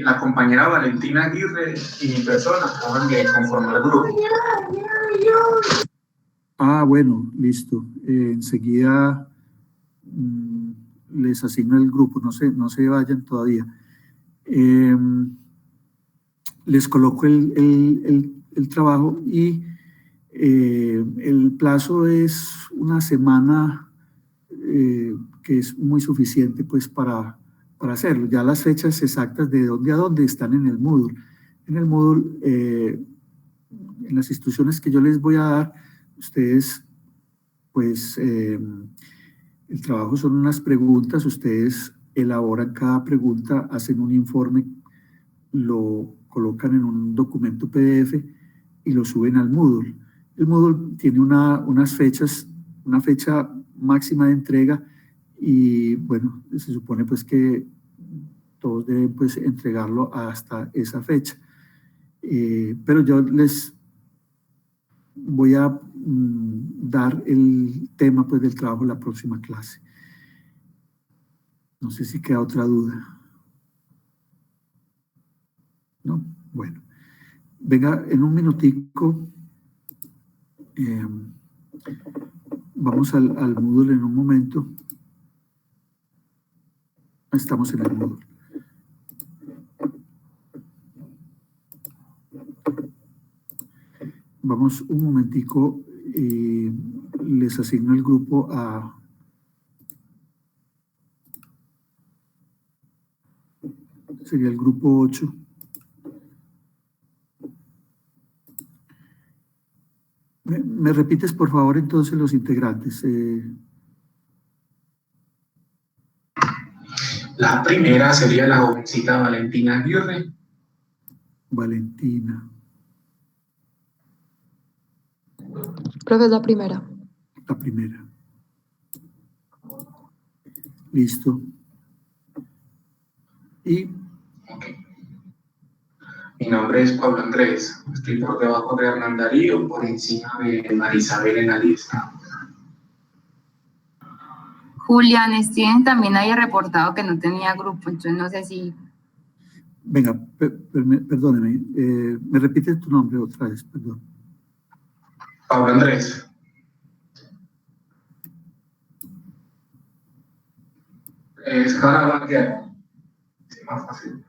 la compañera Valentina Aguirre y mi persona acaban de conformar el grupo. Ah, bueno, listo. Enseguida les asigno el grupo, no se vayan todavía. Les coloco el trabajo y el plazo es una semana que es muy suficiente pues para hacerlo. Ya las fechas exactas de dónde a dónde están en el Moodle. En el Moodle, en las instrucciones que yo les voy a dar, ustedes pues el trabajo son unas preguntas, ustedes elaboran cada pregunta, hacen un informe, lo colocan en un documento PDF y lo suben al Moodle. El Moodle tiene unas fechas, una fecha máxima de entrega y bueno, se supone pues que todos deben pues entregarlo hasta esa fecha. Pero yo les voy a dar el tema pues del trabajo en la próxima clase. No sé si queda otra duda. ¿No? Bueno. Venga, en un minutico vamos al Moodle en un momento. Estamos en el Moodle. Vamos un momentico y les asigno el grupo sería el grupo 8. ¿Me repites, por favor, entonces los integrantes? La primera sería la jovencita Valentina Aguirre. Valentina. Profe, es la primera. La primera. Listo. Y Mi nombre es Pablo Andrés. Estoy por debajo de Hernán Darío, por encima de Marisabel en la lista. Julián Steven también había reportado que no tenía grupo, entonces no sé si... Venga, perdóneme, me repite tu nombre otra vez, perdón. Pablo Andrés. Es Carabanquero. Sí, más fácil.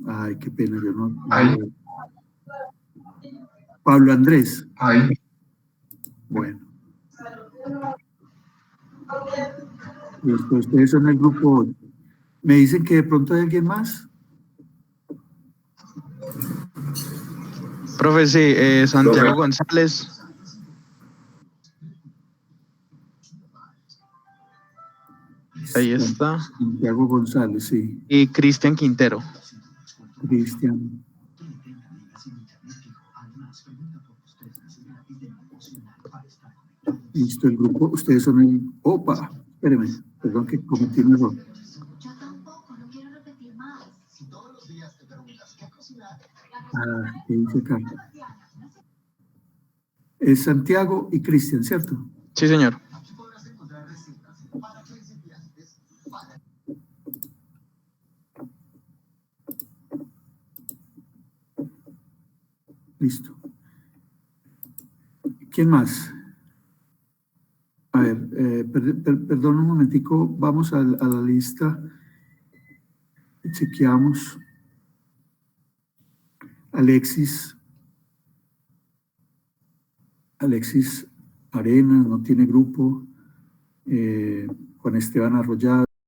Ay, qué pena, yo no... Ahí. Pablo Andrés. Ahí. Bueno. Listo, ustedes son el grupo 8. ¿Me dicen que de pronto hay alguien más? Profe, sí, Santiago González. Ahí está. Santiago González, sí. Y Cristian Quintero. Cristian. Listo, el grupo, ustedes son el... Opa, espérenme, perdón que cometí un error. Ah, ¿qué dice acá? Es Santiago y Cristian, ¿cierto? Sí, señor. Listo. ¿Quién más? A ver, perdón un momentico, vamos a la lista y chequeamos. Alexis Arenas no tiene grupo. Juan Esteban Arroyave.